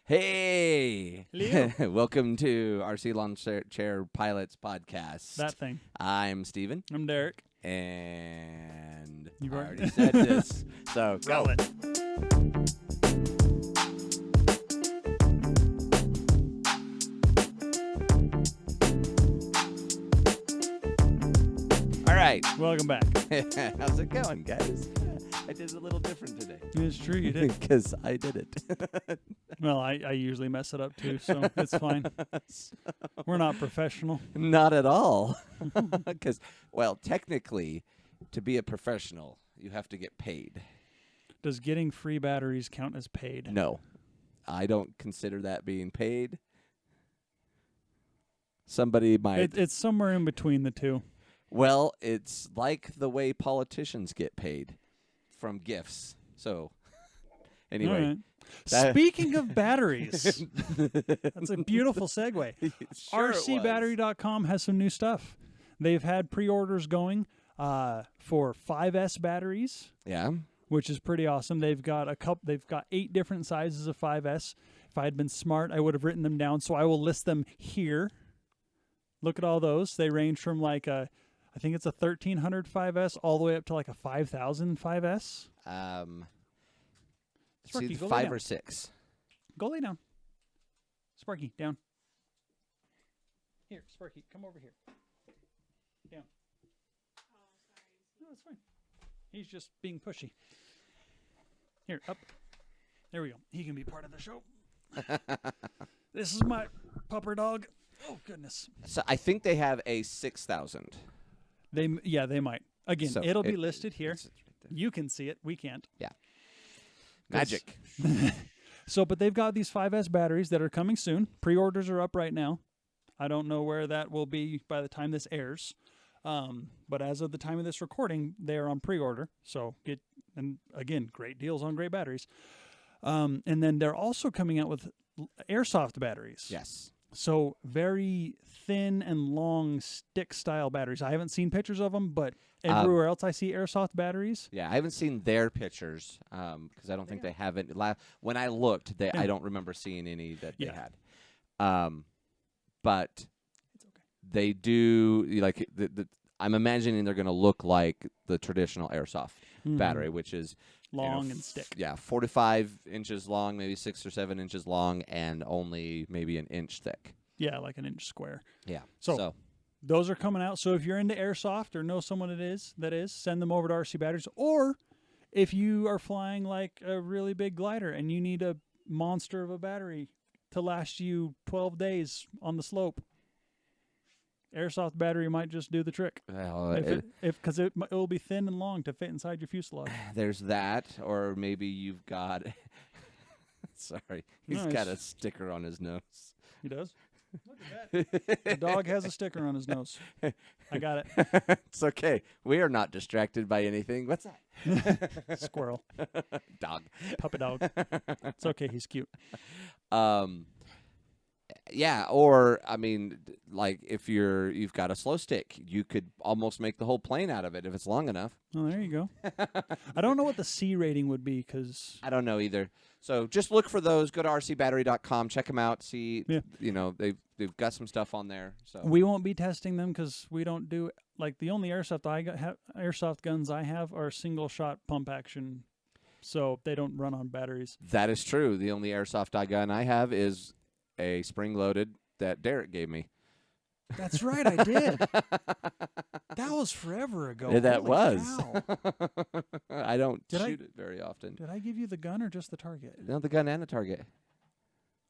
Hey! Leo. Welcome to RC Lawn Chair Pilots Podcast. That thing. I'm Steven. I'm Derek. And You I are- already said this. So, go. Roll it. All right. Welcome back. How's it going, guys? I did it a little different today. It's true, you did. Because I did it. Well, I usually mess it up too, so it's fine. We're not professional. Not at all. Because, well, technically, to be a professional, you have to get paid. Does getting free batteries count as paid? No. I don't consider that being paid. Somebody might. It's somewhere in between the two. Well, it's like the way politicians get paid from gifts. So, anyway. All right. that- Speaking of batteries, that's a beautiful segue. Sure it was. RCbattery.com has some new stuff. They've had pre-orders going for 5S batteries, Yeah. which is pretty awesome. They've got 8 different sizes of 5S. If I had been smart, I would have written them down, so I will list them here. Look at all those. They range from I think it's a 1300 5S all the way up to like a 5000 5S. See, Sparky, go lay 5 down. or 6. Go lay down. Sparky, down. Here, Sparky, come over here. Down. No, it's fine. He's just being pushy. Here, up. There we go. He can be part of the show. This is my pupper dog. Oh, goodness. So I think they have a 6000. They might. Again, So it'll be listed here. it's right there. You can see it. We can't. Yeah. Magic. So, but they've got these 5S batteries that are coming soon. Pre-orders are up right now. I don't know where that will be by the time this airs. But as of the time of this recording, they are on pre-order. So and again, great deals on great batteries. And then they're also coming out with airsoft batteries. Yes. So very thin and long stick-style batteries. I haven't seen pictures of them, but everywhere else I see airsoft batteries. Yeah, I haven't seen their pictures because I don't think they have it. When I looked, I don't remember seeing any that they had. But It's okay. they do like I'm imagining they're going to look like the traditional airsoft battery, which is Long and stick. Yeah, 45 inches long, maybe 6 or 7 inches long, and only maybe an inch thick. Yeah, like an inch square. Yeah. So those are coming out. So if you're into airsoft or know someone that is, send them over to RC Batteries. Or if you are flying like a really big glider and you need a monster of a battery to last you 12 days on the slope, airsoft battery might just do the trick. well, Because it will be thin and long to fit inside your fuselage. there's that, or maybe you've got. Sorry, he's Nice. got a sticker on his nose. He does. Look at that. The dog has a sticker on his nose. I got it. It's okay. We are not distracted by anything. What's that? Squirrel. Dog. Puppet dog. It's okay. He's cute. Yeah, or I mean, like if you've got a slow stick, you could almost make the whole plane out of it if it's long enough. Oh, there you go. I don't know what the C rating would be because I don't know either. So just look for those. Go to rcbattery.com, check them out. See, Yeah. They've got some stuff on there. So we won't be testing them because we don't do like the only airsoft airsoft guns I have are single shot pump action, so they don't run on batteries. that is true. The only airsoft gun I have is a spring loaded that Derek gave me. That's right, I did. That was forever ago. Yeah, that Holy was. cow. I don't Did I- shoot it very often. Did I give you the gun or just the target? No, the gun and the target.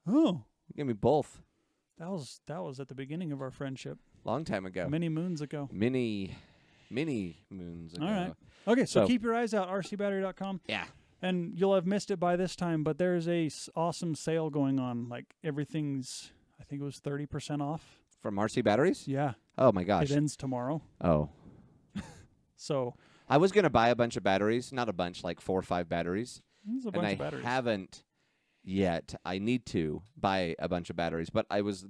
Oh, You gave me both. that was at the beginning of our friendship, Long time ago. many moons ago. Many moons ago. All right. Okay, so So- keep your eyes out, rcbattery.com. Yeah. And you'll have missed it by this time, but there's a awesome sale going on. Like everything's, I think it was 30% off. From RC Batteries? Yeah, Oh, my gosh. it ends tomorrow. Oh. So I was going to buy a bunch of batteries. Not a bunch, like 4 or 5 batteries. there's a And bunch I of batteries. haven't yet. I need to buy a bunch of batteries. But I was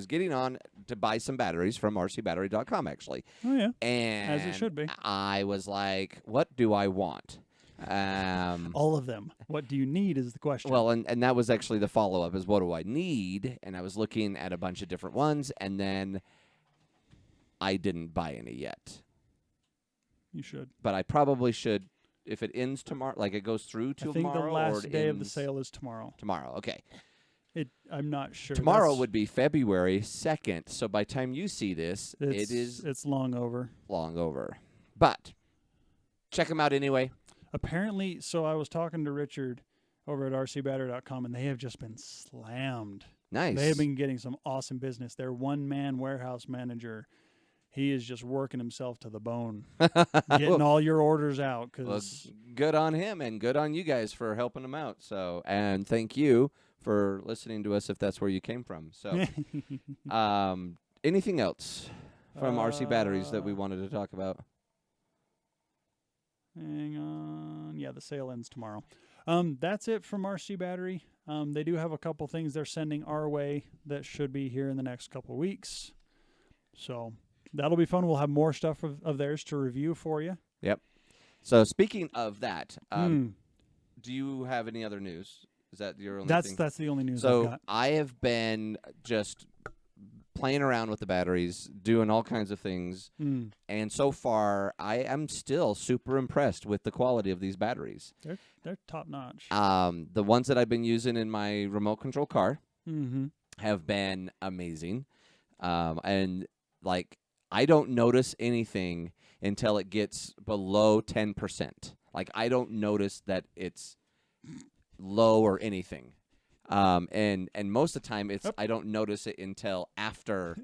getting on to buy some batteries from rcbattery.com, actually. Oh yeah, And as it should be. I was like, what do I want? All of them. What do you need is the question. Well, and that was actually the follow-up is what do I need? And I was looking at a bunch of different ones, and then I didn't buy any yet. You should. But I probably should if it ends tomorrow, like it goes through tomorrow. I think the or last it day of the ends sale is tomorrow. tomorrow. Okay. I'm not sure. Tomorrow would be February 2nd, so by the time you see this, it's long over. Long over. But check them out anyway. Apparently, so I was talking to Richard over at rcbattery.com, and they have just been slammed. Nice. They have been getting some awesome business. Their one-man warehouse manager, he is just working himself to the bone, getting all your orders out. Well, good on him, and good on you guys for helping him out. So, and thank you for listening to us if that's where you came from. So, anything else from RC Batteries that we wanted to talk about? Hang on. Yeah, the sale ends tomorrow. That's it from RC Battery. They do have a couple things they're sending our way that should be here in the next couple weeks. So that'll be fun. We'll have more stuff of theirs to review for you. Yep. So speaking of that, do you have any other news? Is that your only thing? That's the only news So I've got. I have been just playing around with the batteries, doing all kinds of things, and so far I am still super impressed with the quality of these batteries. They're top notch. The ones that I've been using in my remote control car have been amazing, and like I don't notice anything until it gets below 10%. Like I don't notice that it's low or anything. And most of the time I don't notice it until after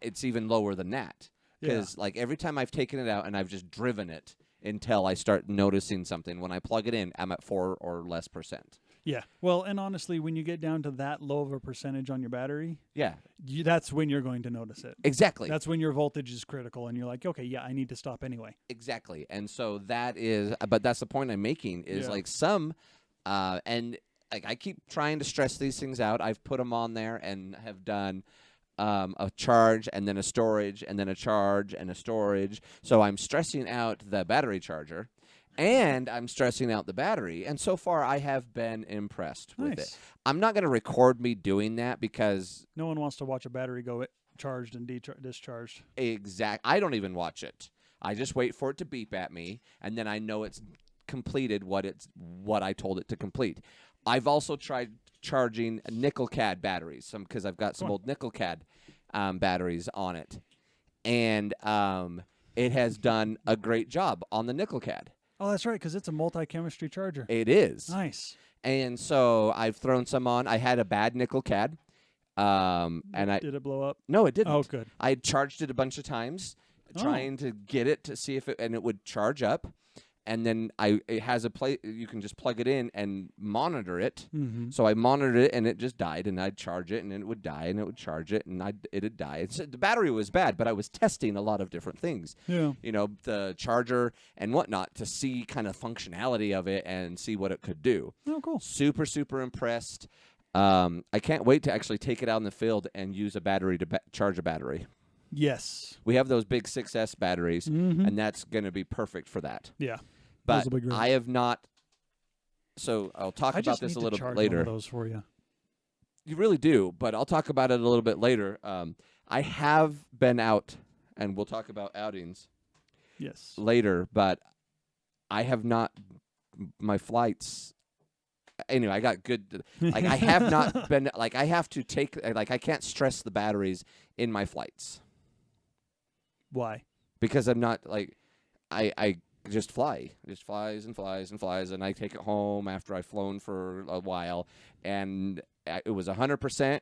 it's even lower than that. Because like every time I've taken it out and I've just driven it until I start noticing something. When I plug it in, I'm at 4 or less percent. Yeah. Well, and honestly, when you get down to that low of a percentage on your battery, that's when you're going to notice it. Exactly. That's when your voltage is critical and you're like, okay, yeah, I need to stop anyway. Exactly. And so that is, but that's the point I'm making is like some, and like I keep trying to stress these things out. I've put them on there and have done a charge and then a storage and then a charge and a storage. So I'm stressing out the battery charger and I'm stressing out the battery. And so far I have been impressed with it. I'm not going to record me doing that because no one wants to watch a battery go charged and discharged. I don't even watch it. I just wait for it to beep at me and then I know it's completed what I told it to complete. I've also tried charging nickel cad batteries, because I've got some old nickel cad batteries on it, and it has done a great job on the nickel cad. Oh, that's right, because it's a multi-chemistry charger. It is. Nice. And so I've thrown some on. I had a bad nickel cad, and did it blow up? No, it didn't. Oh, good. I had charged it a bunch of times, trying to get it to see if it would charge up. And then it has a place you can just plug it in and monitor it. So I monitored it and it just died. And I'd charge it and it would die and it would charge it and it'd die. The battery was bad, but I was testing a lot of different things. Yeah, you know, the charger and whatnot to see kind of functionality of it and see what it could do. Oh, cool! Super impressed. I can't wait to actually take it out in the field and use a battery to charge a battery. Yes, we have those big 6S batteries, and that's going to be perfect for that. Yeah. But I have not. So I'll talk about this a little bit later. One of those for you. You really do, but I'll talk about it a little bit later. I have been out, and we'll talk about outings. Yes. Later, but I have not. My flights. Anyway, I got good. Like I have not been. Like I have to take. Like I can't stress the batteries in my flights. Why? Because I'm not like I just fly. It just flies and flies and flies, and I take it home after I've flown for a while, and it was 100%,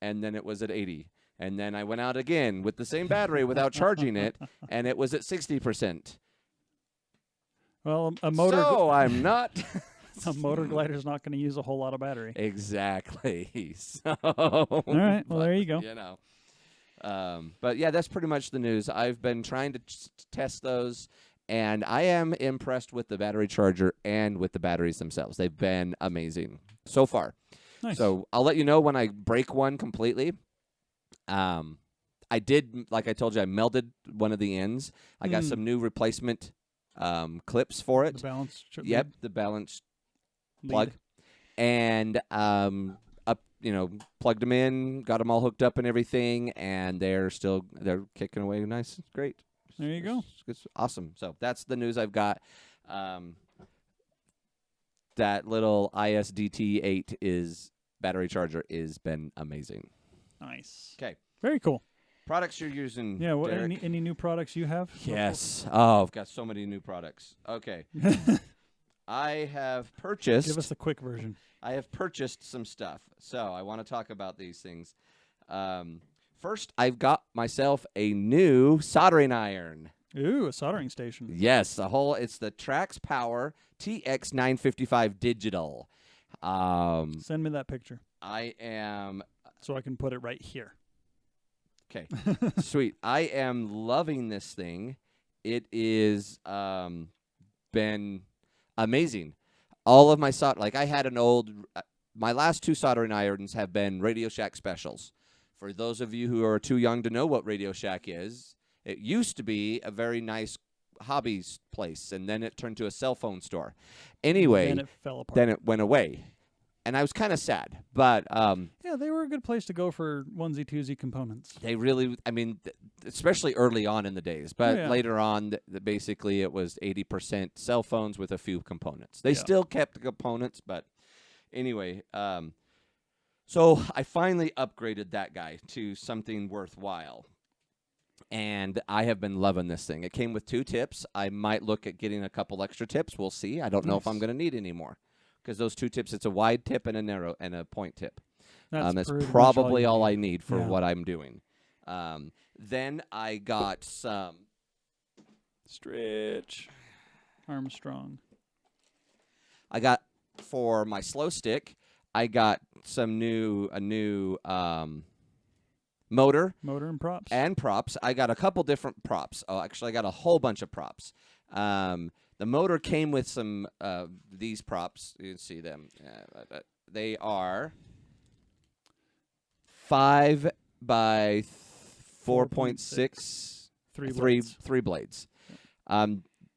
and then it was at 80, and then I went out again with the same battery without charging it, and it was at 60%. Well, a motor. So I'm not. A motor glider is not going to use a whole lot of battery. Exactly. So. All right. Well, there you go. You know. But yeah, that's pretty much the news. I've been trying to test those. And I am impressed with the battery charger and with the batteries themselves. They've been amazing so far. Nice. So I'll let you know when I break one completely. I did, like I told you, I melded one of the ends. I got some new replacement clips for it. The balance. Yep, the balance lead. plug, and plugged them in, got them all hooked up and everything, and they're kicking away nice. It's great. There you go. It's awesome. So that's the news I've got. That little ISDT8 battery charger has been amazing. Nice. Okay. Very cool. Products you're using. Yeah. What, Derek? any new products you have? Yes. Oh, I've got so many new products. Okay. I have purchased. Give us the quick version. I have purchased some stuff. So I want to talk about these things. First, I've got myself a new soldering iron. Ooh, a soldering station. Yes, it's the Trax Power TX955 Digital. Send me that picture. I am. So I can put it right here. Okay, sweet. I am loving this thing. It is been amazing. All of my I had an old. My last 2 soldering irons have been Radio Shack specials. For those of you who are too young to know what Radio Shack is, it used to be a very nice hobbies place, and then it turned to a cell phone store. Anyway, then it fell apart. Then it went away, and I was kind of sad. But yeah, they were a good place to go for onesie-twosie components. they really, especially early on in the days. But later on, basically it was 80% cell phones with a few components. They still kept the components, but anyway. So I finally upgraded that guy to something worthwhile. And I have been loving this thing. It came with 2 tips. I might look at getting a couple extra tips. We'll see. I don't know if I'm going to need any more. Because those 2 tips, it's a wide tip and a narrow and a point tip. That's probably all I need for what I'm doing. Then I got some Stretch Armstrong. I got for my slow stick. I got a new motor and props. I got a couple different props. Oh, actually, I got a whole bunch of props. The motor came with some these props. You can see them. They are 5 by 4.6, 3 blades.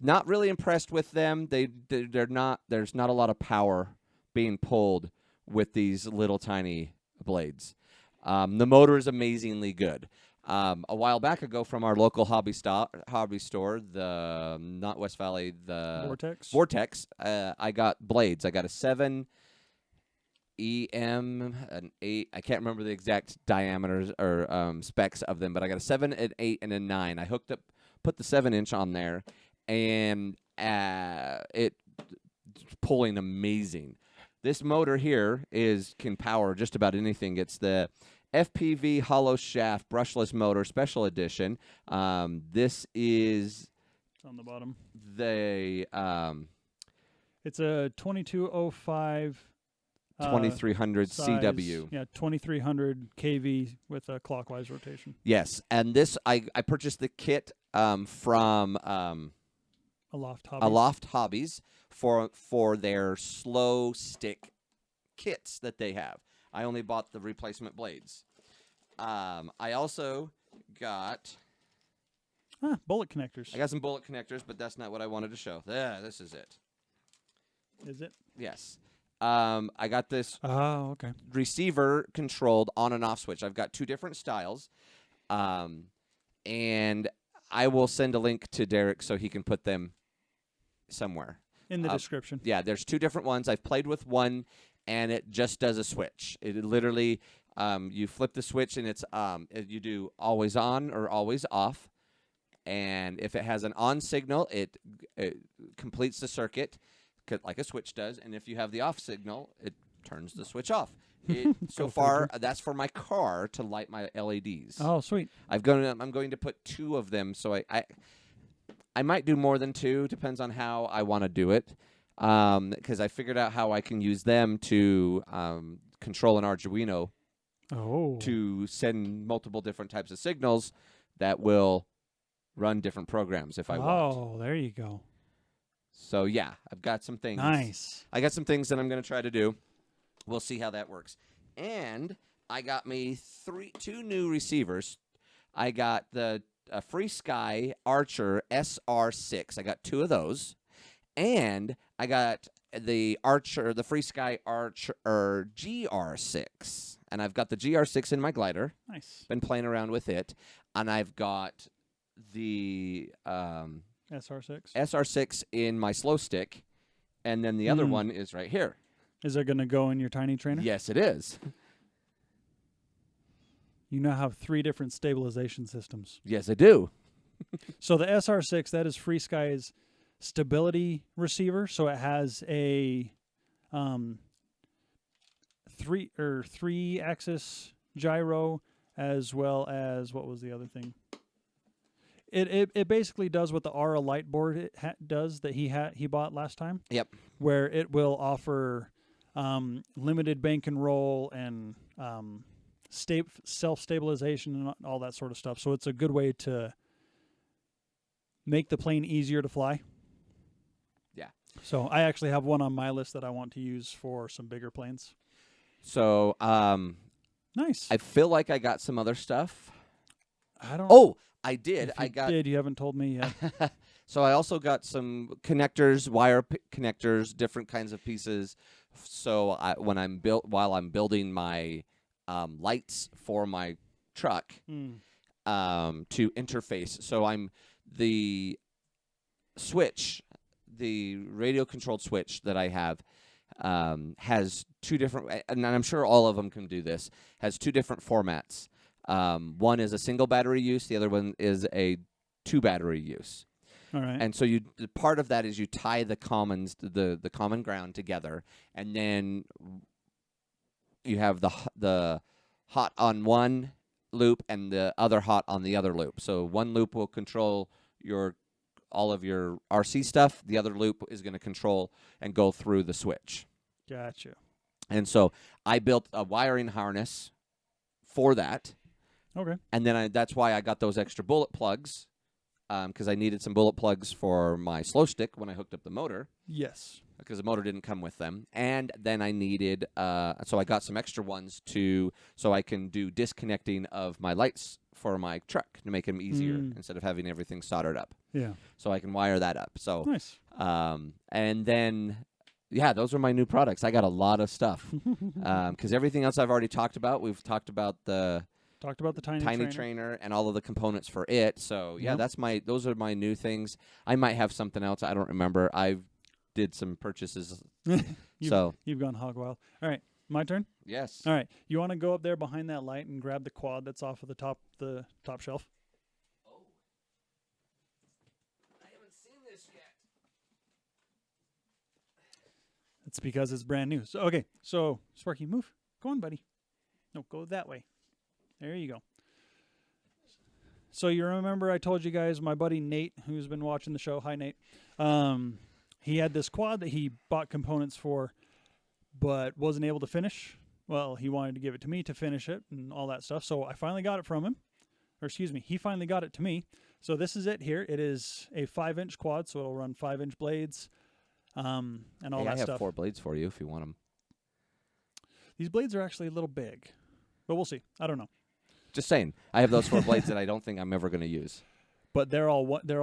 Not really impressed with them. They're not. There's not a lot of power being pulled with these little tiny blades. The motor is amazingly good. A while back ago, from our local hobby store, not West Valley, the Vortex. I got blades. I got a 7 EM, an 8. I can't remember the exact diameters or specs of them, but I got a 7, an 8, and a 9. I put the 7-inch on there, and it's pulling amazing. This motor here can power just about anything. It's the FPV hollow shaft brushless motor special edition. This is it's on the bottom. It's a 2205 2300 CW. Yeah, 2300 kV with a clockwise rotation. Yes, and this I purchased the kit from Aloft Hobbies for their slow stick kits that they have. I only bought the replacement blades. I also got bullet connectors. I got some bullet connectors, but that's not what I wanted to show. Yeah, this is it. Is it? Yes. I got this receiver controlled on and off switch. I've got 2 different styles. And I will send a link to Derek so he can put them somewhere. In the description. Yeah, there's 2 different ones. I've played with one, and it just does a switch. It literally, you flip the switch, and it's you do always on or always off. And if it has an on signal, it completes the circuit like a switch does. And if you have the off signal, it turns the switch off. So far, that's for my car to light my LEDs. Oh, sweet. I'm going to put 2 of them, so I might do more than 2. Depends on how I want to do it. Because I figured out how I can use them to control an Arduino to send multiple different types of signals that will run different programs if I want. Oh, there you go. So, yeah, I've got some things. Nice. I got some things that I'm going to try to do. We'll see how that works. And I got me 2 new receivers. I got the a Free Sky Archer SR6. I got 2 of those, and I got the Free Sky Archer GR6, and I've got the GR6 in my glider. Nice. Been playing around with it, and I've got the SR6 in my slow stick, and then the other one is right here. Is it going to go in your tiny trainer? Yes, it is. You now have 3 different stabilization systems. Yes, I do. So the SR6, that is Free Sky's stability receiver. So it has a 3-axis gyro, as well as, what was the other thing? It basically does what the Aura light board does that he bought last time. Yep. Where it will offer limited bank and roll and self-stabilization and all that sort of stuff. So it's a good way to make the plane easier to fly. Yeah. So I actually have one on my list that I want to use for some bigger planes. So nice. I feel like I got some other stuff. I don't. Oh, I did. You haven't told me yet. So I also got some connectors, wire connectors, different kinds of pieces. So while I'm building my lights for my truck to interface. So the switch, the radio controlled switch that I have has 2 different, and I'm sure all of them can do this, has 2 different formats. One is a single battery use. The other one is a 2 battery use. All right. And so part of that is you tie the the common ground together, and then you have the hot on one loop and the other hot on the other loop. So one loop will control all of your RC stuff. The other loop is going to control and go through the switch. Gotcha. And so I built a wiring harness for that. Okay. And then that's why I got those extra bullet plugs, because I needed some bullet plugs for my slow stick when I hooked up the motor. Yes. Because the motor didn't come with them. And then I needed, so I got some extra ones so I can do disconnecting of my lights for my truck to make them easier instead of having everything soldered up. Yeah. So I can wire that up. So nice. And then, yeah, those are my new products. I got a lot of stuff. Because everything else I've already talked about. We've talked about the tiny trainer and all of the components for it. So yeah, those are my new things. I might have something else. I don't remember. I did some purchases. You've gone hog wild. All right, my turn. Yes. All right, you want to go up there behind that light and grab the quad that's off of the top shelf? Oh, I haven't seen this yet. It's because it's brand new. So Sparky, move. Go on, buddy. No, go that way. There you go. So you remember I told you guys my buddy Nate, who's been watching the show. Hi, Nate. He had this quad that he bought components for, but wasn't able to finish. Well, he wanted to give it to me to finish it and all that stuff. So I finally got it from him. Or excuse me, he finally got it to me. So this is it here. It is a 5-inch quad, so it'll run 5-inch blades and all that stuff. I have 4 blades for you if you want them. These blades are actually a little big, but we'll see. I don't know. Just saying, I have those 4 blades that I don't think I'm ever going to use. But they're all clockwise they're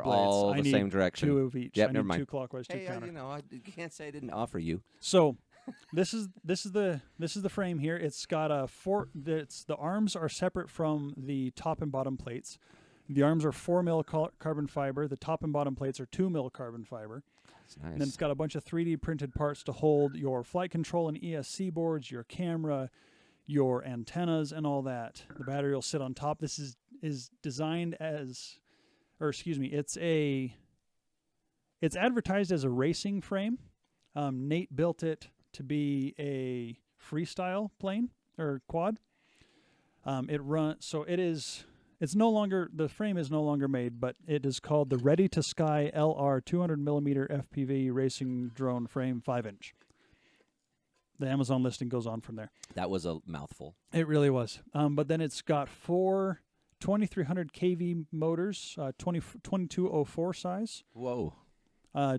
blades. all I the same direction. 2 of each. Yep, I never need mind. 2 clockwise, 2 counter. You can't say I didn't offer you. So, this is the frame here. It's got the arms are separate from the top and bottom plates. The arms are 4 mil carbon fiber. The top and bottom plates are 2 mil carbon fiber. That's nice. And then it's got a bunch of 3D printed parts to hold your flight control and ESC boards, your camera, your antennas, and all that. The battery will sit on top. This is designed as, it's advertised as a racing frame. Nate built it to be a freestyle plane or quad. It's no longer, the frame is no longer made, but it is called the Ready to Sky LR 200mm FPV racing drone frame 5-inch. The Amazon listing goes on from there. That was a mouthful. It really was. But then it's got 4 2300 kV motors, 2204 size. Whoa.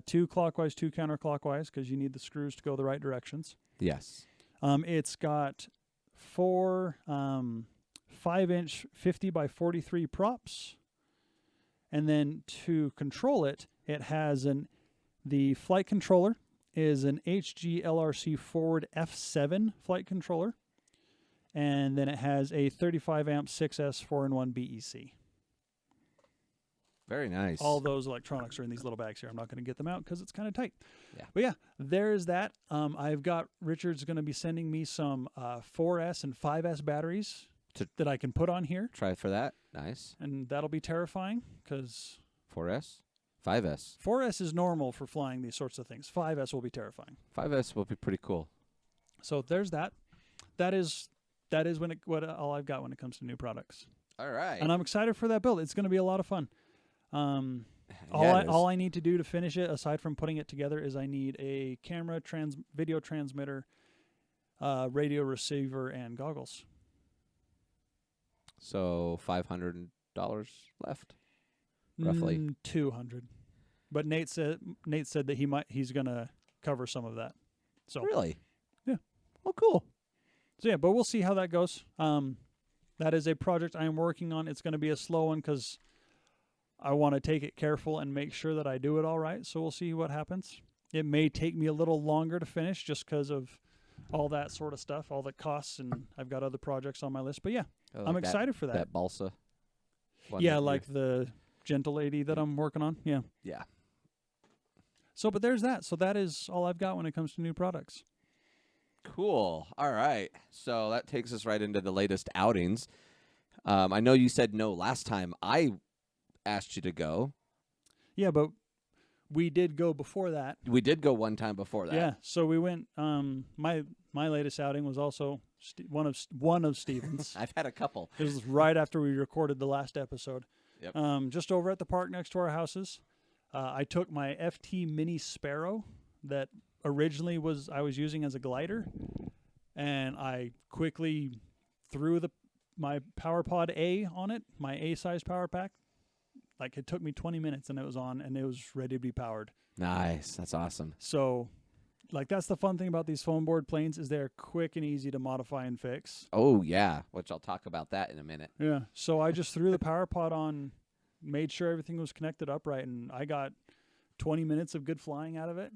2 clockwise, 2 counterclockwise, because you need the screws to go the right directions. Yes. It's got 4 5-inch 50 by 43 props. And then to control it, it has the flight controller is an HG LRC Forward F7 flight controller. And then it has a 35 amp 6S 4-in-1 BEC. Very nice. All those electronics are in these little bags here. I'm not going to get them out because it's kind of tight. Yeah. But yeah, there's that. I've got Richard's going to be sending me some 4S and 5S batteries that I can put on here. Try for that. Nice. And that'll be terrifying because 4S? 5S. 4S is normal for flying these sorts of things. 5S will be terrifying. 5S will be pretty cool. So there's that. That is all I've got when it comes to new products. All right. And I'm excited for that build. It's going to be a lot of fun. All I need to do to finish it, aside from putting it together, is I need a camera, video transmitter, radio receiver, and goggles. So $500 left, roughly. 200. But Nate said that he's gonna cover some of that. So really, yeah. Oh, cool. So yeah, but we'll see how that goes. That is a project I am working on. It's going to be a slow one because I want to take it careful and make sure that I do it all right. So we'll see what happens. It may take me a little longer to finish just because of all that sort of stuff, all the costs, and I've got other projects on my list. But yeah, I'm excited for that. That balsa. Yeah, like the gentle lady that I'm working on. Yeah. Yeah. So, but there's that. So that is all I've got when it comes to new products. Cool. All right. So that takes us right into the latest outings. I know you said no last time I asked you to go. Yeah, but we did go before that. We did go one time before that. Yeah, so we went. My latest outing was also one of Steven's. I've had a couple. It was right after we recorded the last episode. Yep. Just over at the park next to our houses. I took my FT Mini Sparrow that originally I was using as a glider, and I quickly threw my PowerPod A on it, my A-size power pack. Like, it took me 20 minutes, and it was on, and it was ready to be powered. Nice. That's awesome. So, like, that's the fun thing about these foam board planes is they're quick and easy to modify and fix. Oh, yeah, which I'll talk about that in a minute. Yeah. So I just threw the PowerPod on, made sure everything was connected upright, and I got 20 minutes of good flying out of it.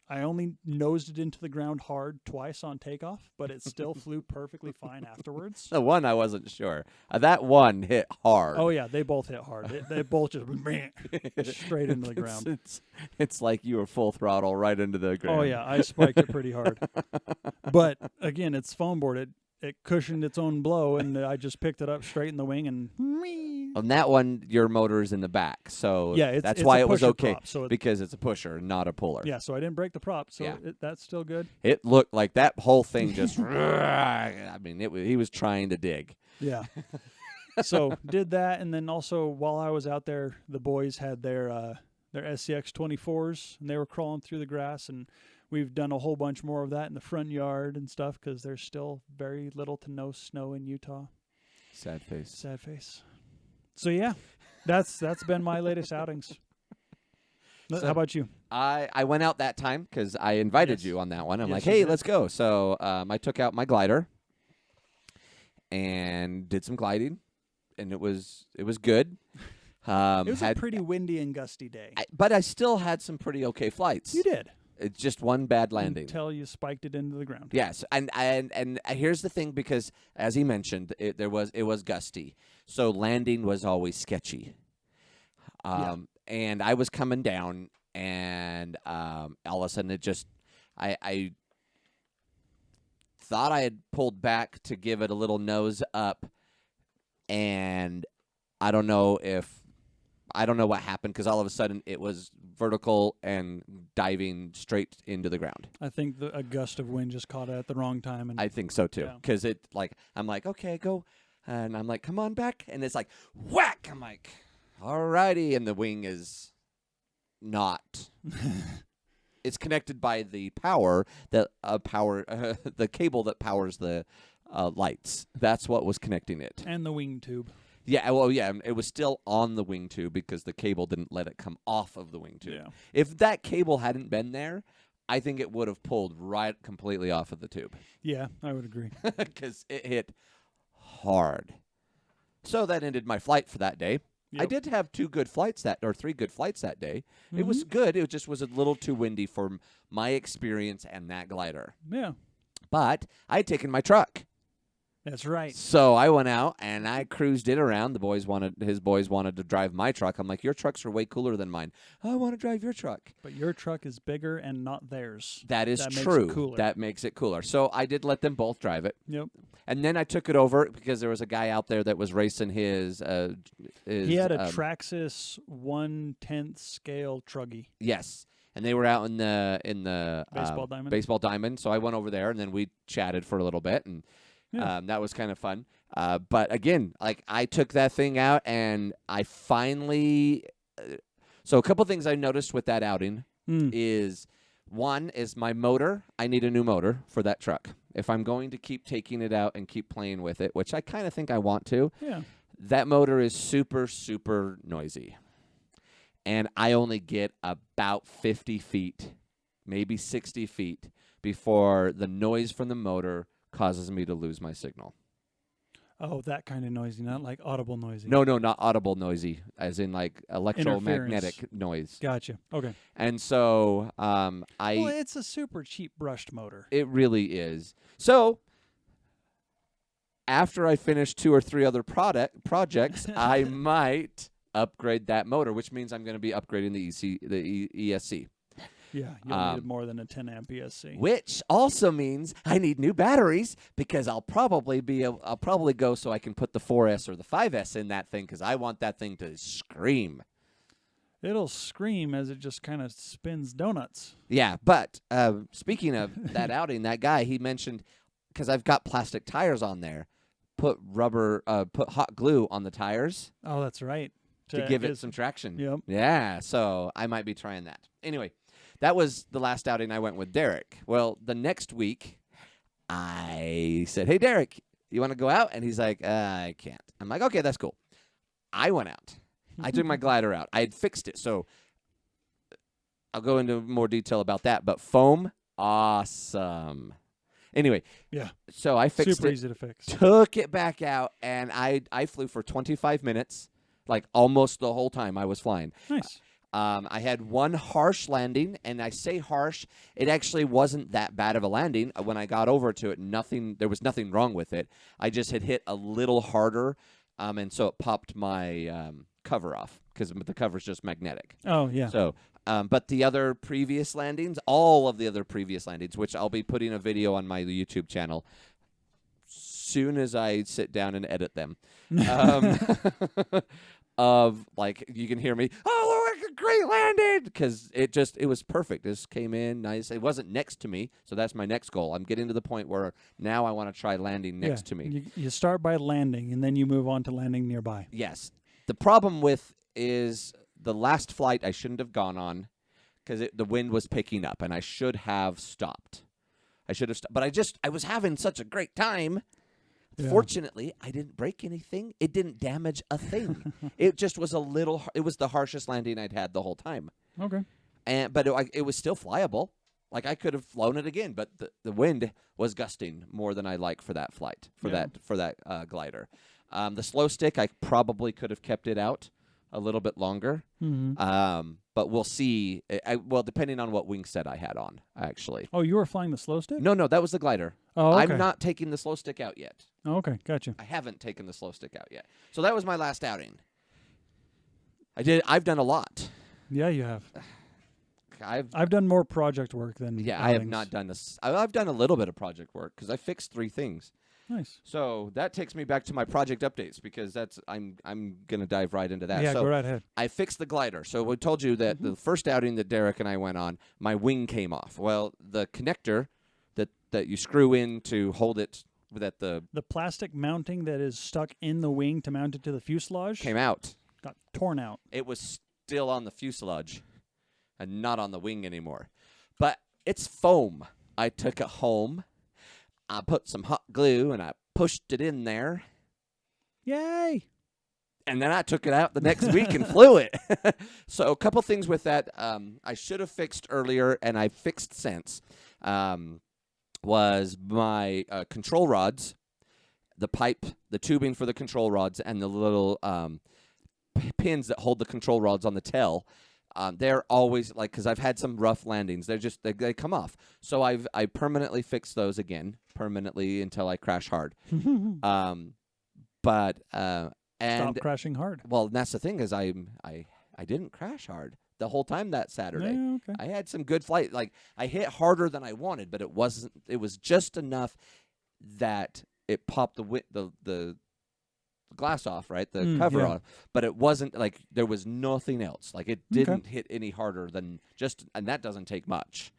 I only nosed it into the ground hard twice on takeoff, but it still flew perfectly fine afterwards. The one I wasn't sure. That one hit hard. Oh, yeah, they both hit hard. They both just straight into the ground. It's like you were full throttle right into the ground. Oh, yeah, I spiked it pretty hard. But, again, it's foam board. It cushioned its own blow, and I just picked it up straight in the wing and... On that one, your motor is in the back, so yeah, that's it's why a it was pusher okay, prop, so because it's a pusher, not a puller. Yeah, so I didn't break the prop, so Yeah. that's still good. It looked like that whole thing just, I mean, he was trying to dig. Yeah. So did that, and then also while I was out there, the boys had their SCX 24s, and they were crawling through the grass, and we've done a whole bunch more of that in the front yard and stuff because there's still very little to no snow in Utah. Sad face. Sad face. So yeah, that's been my latest outings. So, how about you? I went out that time because I invited Yes. you on that one. I'm Yes, like, you hey, did. let's go. So I took out my glider and did some gliding, and it was good. It was a pretty windy and gusty day. But I still had some pretty okay flights. You did. It's just one bad landing. Until you spiked it into the ground. Yes, and here's the thing, because as he mentioned, it was gusty, so landing was always sketchy. And I was coming down, and all of a sudden I thought I had pulled back to give it a little nose up, and I don't know what happened, because all of a sudden it was vertical and diving straight into the ground. I think a gust of wind just caught it at the wrong time. And I think so too, yeah. because I'm like, okay, go, and I'm like, come on back, and it's like, whack. I'm like, alrighty, and the wing is not. It's connected by the the cable that powers the lights. That's what was connecting it. And the wing tube. Yeah, well, yeah, it was still on the wing tube because the cable didn't let it come off of the wing tube. Yeah. If that cable hadn't been there, I think it would have pulled right completely off of the tube. Yeah, I would agree. Because it hit hard. So that ended my flight for that day. I Yep. did have 3 good flights that day. It Mm-hmm. was good. It just was a little too windy for my experience and that glider. Yeah, But I had taken my truck. that's right. So I went out and I cruised it around. His boys wanted to drive my truck. I'm like, your trucks are way cooler than mine. I want to drive your truck. But your truck is bigger and not theirs. That is That makes it true. cooler. That makes it cooler. So I did let them both drive it. Yep. And then I took it over because there was a guy out there that was racing his He had a Traxxas 1/10 scale truggy. Yes. And they were out in the Baseball diamond. Baseball diamond. So I went over there and then we chatted for a little bit and Yeah. that was kind of fun. But again, like I took that thing out and I finally so a couple things I noticed with that outing is one is my motor. I need a new motor for that truck. If I'm going to keep taking it out and keep playing with it, which I kind of think I want to, Yeah. that motor is super, super noisy. And I only get about 50 feet, maybe 60 feet, before the noise from the motor causes me to lose my signal. Oh, that kind of noisy, not like audible noisy. No, not audible noisy, as in like electromagnetic Interference. noise. Gotcha. Okay. And so Well, it's a super cheap brushed motor. it really is. So after I finish 2 or 3 other projects, I might upgrade that motor, which means I'm going to be upgrading the ESC. Yeah, you'll need more than a 10 amp ESC. Which also means I need new batteries because I'll probably go so I can put the 4S or the 5S in that thing because I want that thing to scream. It'll scream as it just kind of spins donuts. Yeah, but speaking of that outing, that guy, he mentioned, because I've got plastic tires on there, put hot glue on the tires Oh, that's right. to give it some traction. Yep. Yeah, so I might be trying that. Anyway, that was the last outing I went with Derek. Well, the next week, I said, hey, Derek, you want to go out? And he's like, I can't. I'm like, okay, that's cool. I went out. I took my glider out. I had fixed it, so I'll go into more detail about that. But foam, awesome. Anyway, Yeah. so I fixed Super it, easy to fix. took it back out, and I flew for 25 minutes, like almost the whole time I was flying. Nice. I had one harsh landing, and I say harsh. It actually wasn't that bad of a landing. When I got over to it, there was nothing wrong with it. I just had hit a little harder, and so it popped my cover off because the cover's just magnetic. Oh, yeah. So, but the other previous landings, all of the other previous landings, which I'll be putting a video on my YouTube channel soon as I sit down and edit them. Of like you can hear me, oh, look, a great landing, because it was perfect. This came in nice. It wasn't next to me, so that's my next goal. I'm getting to the point where now I want to try landing next to me. You start by landing, and then you move on to landing nearby. Yes. The problem with is the last flight I shouldn't have gone on because the wind was picking up, and I should have stopped. But I was having such a great time. Yeah. Fortunately, I didn't break anything. It didn't damage a thing. It just was it was the harshest landing I'd had the whole time. Okay. But it was still flyable. Like I could have flown it again, but the wind was gusting more than I like for that flight, for that glider. The slow stick, I probably could have kept it out a little bit longer. Mm-hmm. But we'll see. Well, depending on what wing set I had on, actually. Oh, you were flying the slow stick? No, that was the glider. Oh, okay. I'm not taking the slow stick out yet. Oh, okay, gotcha. I haven't taken the slow stick out yet. So that was my last outing. I've done a lot. Yeah, you have. I've done more project work than I have outings. not done this. I've done a little bit of project work because I fixed 3 things. Nice. So that takes me back to my project updates because I'm gonna dive right into that. Yeah, so go right ahead. I fixed the glider. So we told you that the first outing that Derek and I went on, my wing came off. Well, the connector that you screw in to hold it the plastic mounting that is stuck in the wing to mount it to the fuselage came out. got torn out. It was still on the fuselage and not on the wing anymore. But it's foam. I took it home. I put some hot glue and I pushed it in there. Yay! And then I took it out the next week and flew it. So a couple things with that I should have fixed earlier and I fixed since was my control rods. the pipe, the tubing for the control rods, and the little pins that hold the control rods on the tail. They're always like, because I've had some rough landings. They come off. So I permanently fixed those again, permanently until I crash hard. But and Stop crashing hard. well, that's the thing is I didn't crash hard the whole time that Saturday. Yeah, okay. I had some good flight. Like I hit harder than I wanted, but it wasn't. It was just enough that it popped the glass off, right? The cover off, but it wasn't like there was nothing else. Like it didn't hit any harder than just, and that doesn't take much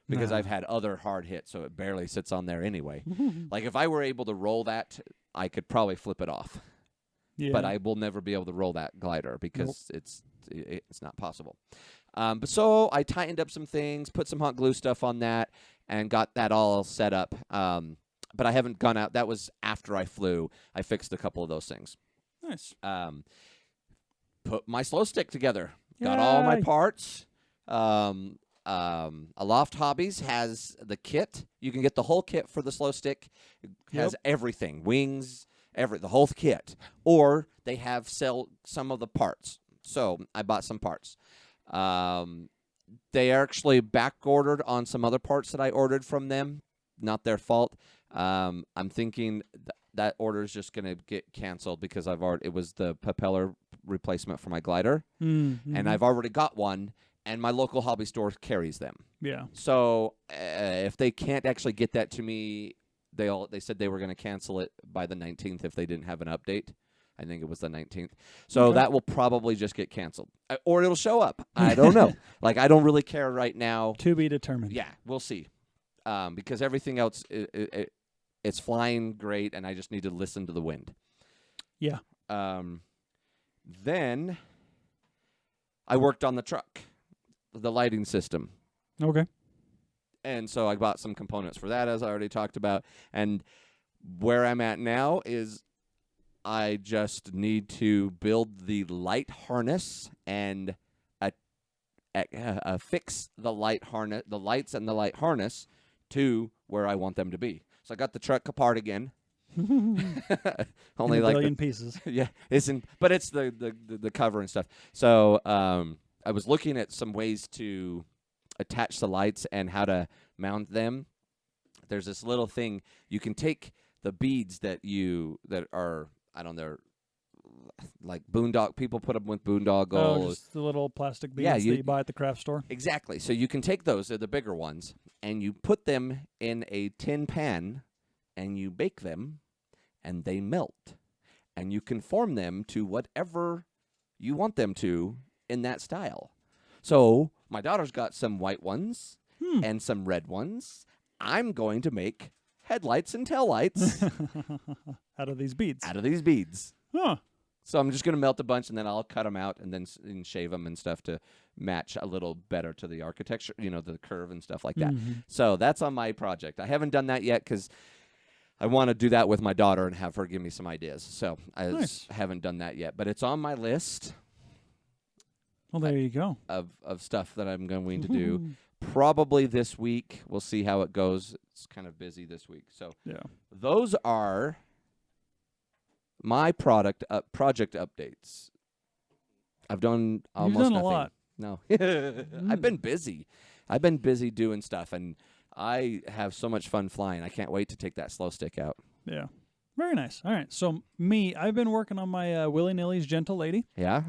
because I've had other hard hits, so it barely sits on there anyway. Like if I were able to roll that, I could probably flip it off. Yeah. But I will never be able to roll that glider because it's not possible. But so I tightened up some things, put some hot glue stuff on that, and got that all set up. But I haven't gone out. That was after I flew. I fixed a couple of those things. Nice. Put my slow stick together. Got all my parts. Aloft Hobbies has the kit. You can get the whole kit for the slow stick. It has everything, wings, the whole kit. Or they sell some of the parts. So I bought some parts. They are actually back ordered on some other parts that I ordered from them. Not their fault. I'm thinking that order is just going to get canceled because it was the propeller replacement for my glider, and I've already got one, and my local hobby store carries them. Yeah. So if they can't actually get that to me, they said they were going to cancel it by the 19th if they didn't have an update. I think it was the 19th. So that will probably just get canceled, or it'll show up. I don't know. Like I don't really care right now. To be determined. Yeah, we'll see. Because everything else, it's flying great, and I just need to listen to the wind. Yeah. Then I worked on the truck, the lighting system. Okay. And so I bought some components for that, as I already talked about. And where I'm at now is I just need to build the light harness and fix the lights and the light harness to where I want them to be. So I got the truck apart again. Only in a like billion pieces. Yeah, but it's the cover and stuff. So I was looking at some ways to attach the lights and how to mount them. There's this little thing you can take the beads that are, I don't know, like boondock. People put them with boondoggles. Oh, just the little plastic beads that you buy at the craft store. Exactly. So you can take those, they're the bigger ones, and you put them in a tin pan, and you bake them, and they melt. And you can form them to whatever you want them to in that style. So my daughter's got some white ones and some red ones. I'm going to make headlights and taillights out of these beads. Huh. So I'm just going to melt a bunch, and then I'll cut them out and then shave them and stuff to match a little better to the architecture, the curve and stuff like that. So that's on my project. I haven't done that yet because I want to do that with my daughter and have her give me some ideas. So I haven't done that yet, but it's on my list. Well, there you go. Of stuff that I'm going to do. Probably this week. We'll see how it goes. It's kind of busy this week. So those are my project updates. I've done almost You've done nothing. A lot. No. I've been busy. I've been busy doing stuff, and I have so much fun flying. I can't wait to take that slow stick out. Yeah. Very nice. All right. So I've been working on my Willy Nilly's Gentle Lady. Yeah.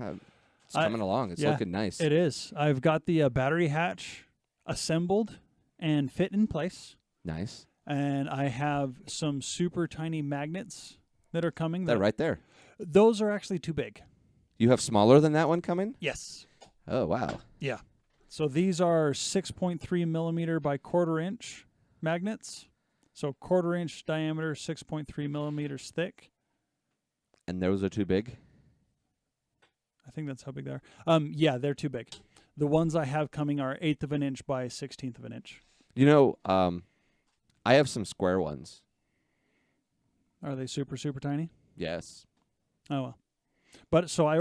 It's coming along. It's looking nice. It is. I've got the battery hatch assembled and fit in place. Nice. And I have some super tiny magnets that are coming. They're right there. Those are actually too big. You have smaller than that one coming? Yes. Oh, wow. Yeah. So these are 6.3 millimeter by 1/4 inch magnets. So 1/4 inch diameter, 6.3 millimeters thick. And those are too big? I think that's how big they are. Yeah, they're too big. The ones I have coming are 1/8 of an inch by 1/16 of an inch. I have some square ones. Are they super, super tiny? Yes. Oh, well. But so I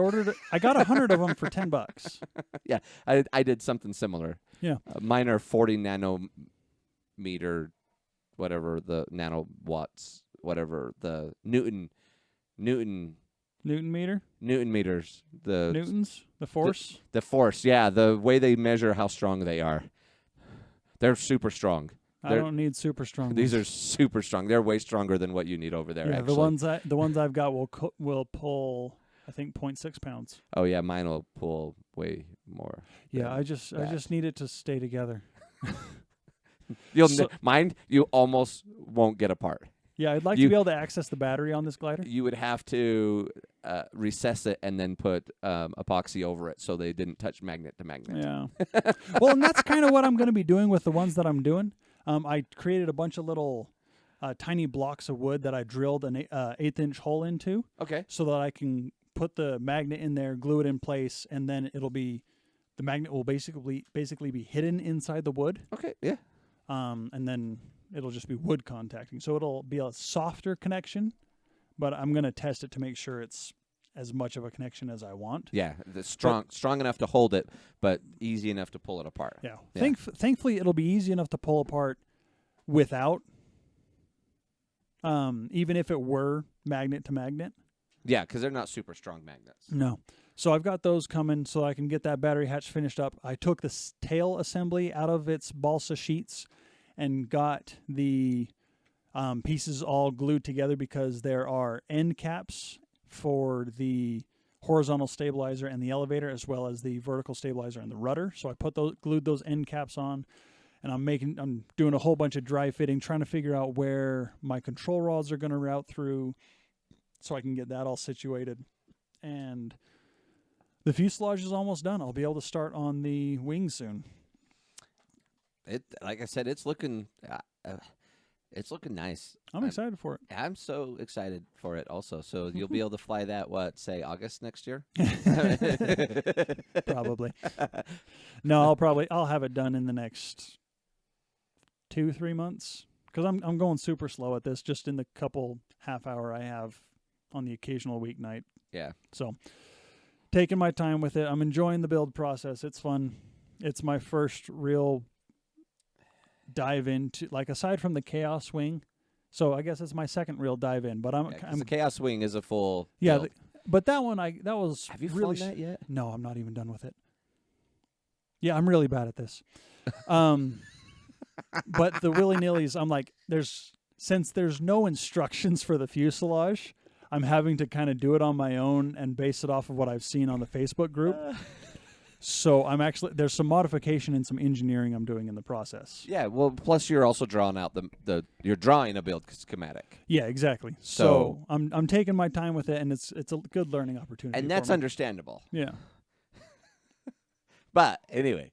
got 100 of them for $10. Yeah, I did something similar. Yeah. Mine are 40 nanometer, whatever the nanowatts whatever the Newton meter, meters, the newtons, the force. the force. Yeah, the way they measure how strong they are. They're super strong. I don't need super strong. These ones. are super strong. They're way stronger than what you need over there. Yeah, actually. the ones I've got will pull, I think, 0.6 pounds. Oh yeah, mine will pull way more. Yeah, I just need it to stay together. Mine, you almost won't get apart. Yeah, I'd like to be able to access the battery on this glider. You would have to recess it and then put epoxy over it so they didn't touch magnet to magnet. Yeah. Well, and that's kind of what I'm going to be doing with the ones that I'm doing. I created a bunch of little tiny blocks of wood that I drilled an 1/8-inch hole into. Okay. So that I can put the magnet in there, glue it in place, and then the magnet will basically be hidden inside the wood. Okay. Yeah. And then it'll just be wood contacting. So it'll be a softer connection, but I'm going to test it to make sure it's as much of a connection as I want. Yeah, strong enough to hold it, but easy enough to pull it apart. Yeah. Thankfully, it'll be easy enough to pull apart without, even if it were magnet to magnet. Yeah, because they're not super strong magnets. No. So I've got those coming so I can get that battery hatch finished up. I took the tail assembly out of its balsa sheets and got the pieces all glued together because there are end caps for the horizontal stabilizer and the elevator, as well as the vertical stabilizer and the rudder. So I glued those end caps on, and I'm doing a whole bunch of dry fitting, trying to figure out where my control rods are going to route through, so I can get that all situated. And the fuselage is almost done. I'll be able to start on the wings soon. Like I said, it's looking nice. I'm excited for it. I'm so excited for it also. So you'll be able to fly that, say August next year? Probably. No, I'll have it done in the next 2-3 months, because I'm going super slow at this, just in the couple half hour I have on the occasional weeknight. Yeah. So taking my time with it. I'm enjoying the build process. It's fun. It's my first real dive into, like, aside from the Chaos Wing. So I guess it's my second real dive in, but I'm the Chaos Wing is a full build. But that one that was Have you really flown that yet? No, I'm not even done with it. Yeah, I'm really bad at this. But the willy-nillys, I'm like, since there's no instructions for the fuselage, I'm having to kind of do it on my own and base it off of what I've seen on the Facebook group. So there's some modification and some engineering I'm doing in the process. Yeah, well, plus you're also drawing out you're drawing a build schematic. Yeah, exactly. So I'm taking my time with it, and it's a good learning opportunity. And that's understandable. Yeah. But anyway,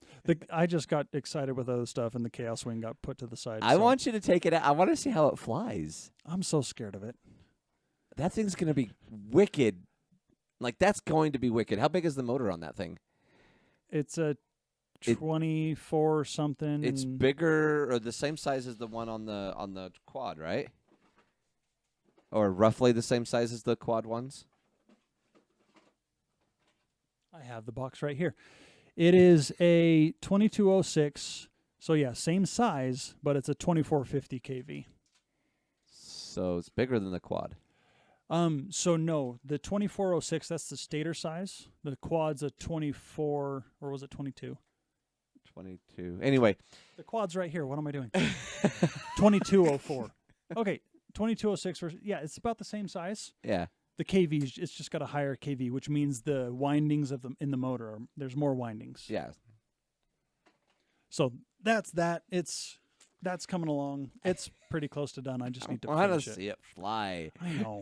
I just got excited with other stuff, and the Chaos Wing got put to the side. I want you to take it out. I want to see how it flies. I'm so scared of it. That thing's going to be wicked. Like, that's going to be wicked. How big is the motor on that thing? It's a 24 something. It's bigger, or the same size as the one on the quad, right? Or roughly the same size as the quad ones? I have the box right here. It is a 2206. So yeah, same size, but it's a 2450 kV. So it's bigger than the quad. So no, the 2406, that's the stator size. The quad's a 24, or was it 22? 22. Anyway. The quad's right here. What am I doing? 2204. Okay, 2206. Yeah, it's about the same size. Yeah. The KV, it's just got a higher KV, which means the windings in the motor, there's more windings. Yeah. So that's that. That's coming along. It's pretty close to done. I just need to finish it. I want to see it fly. I know.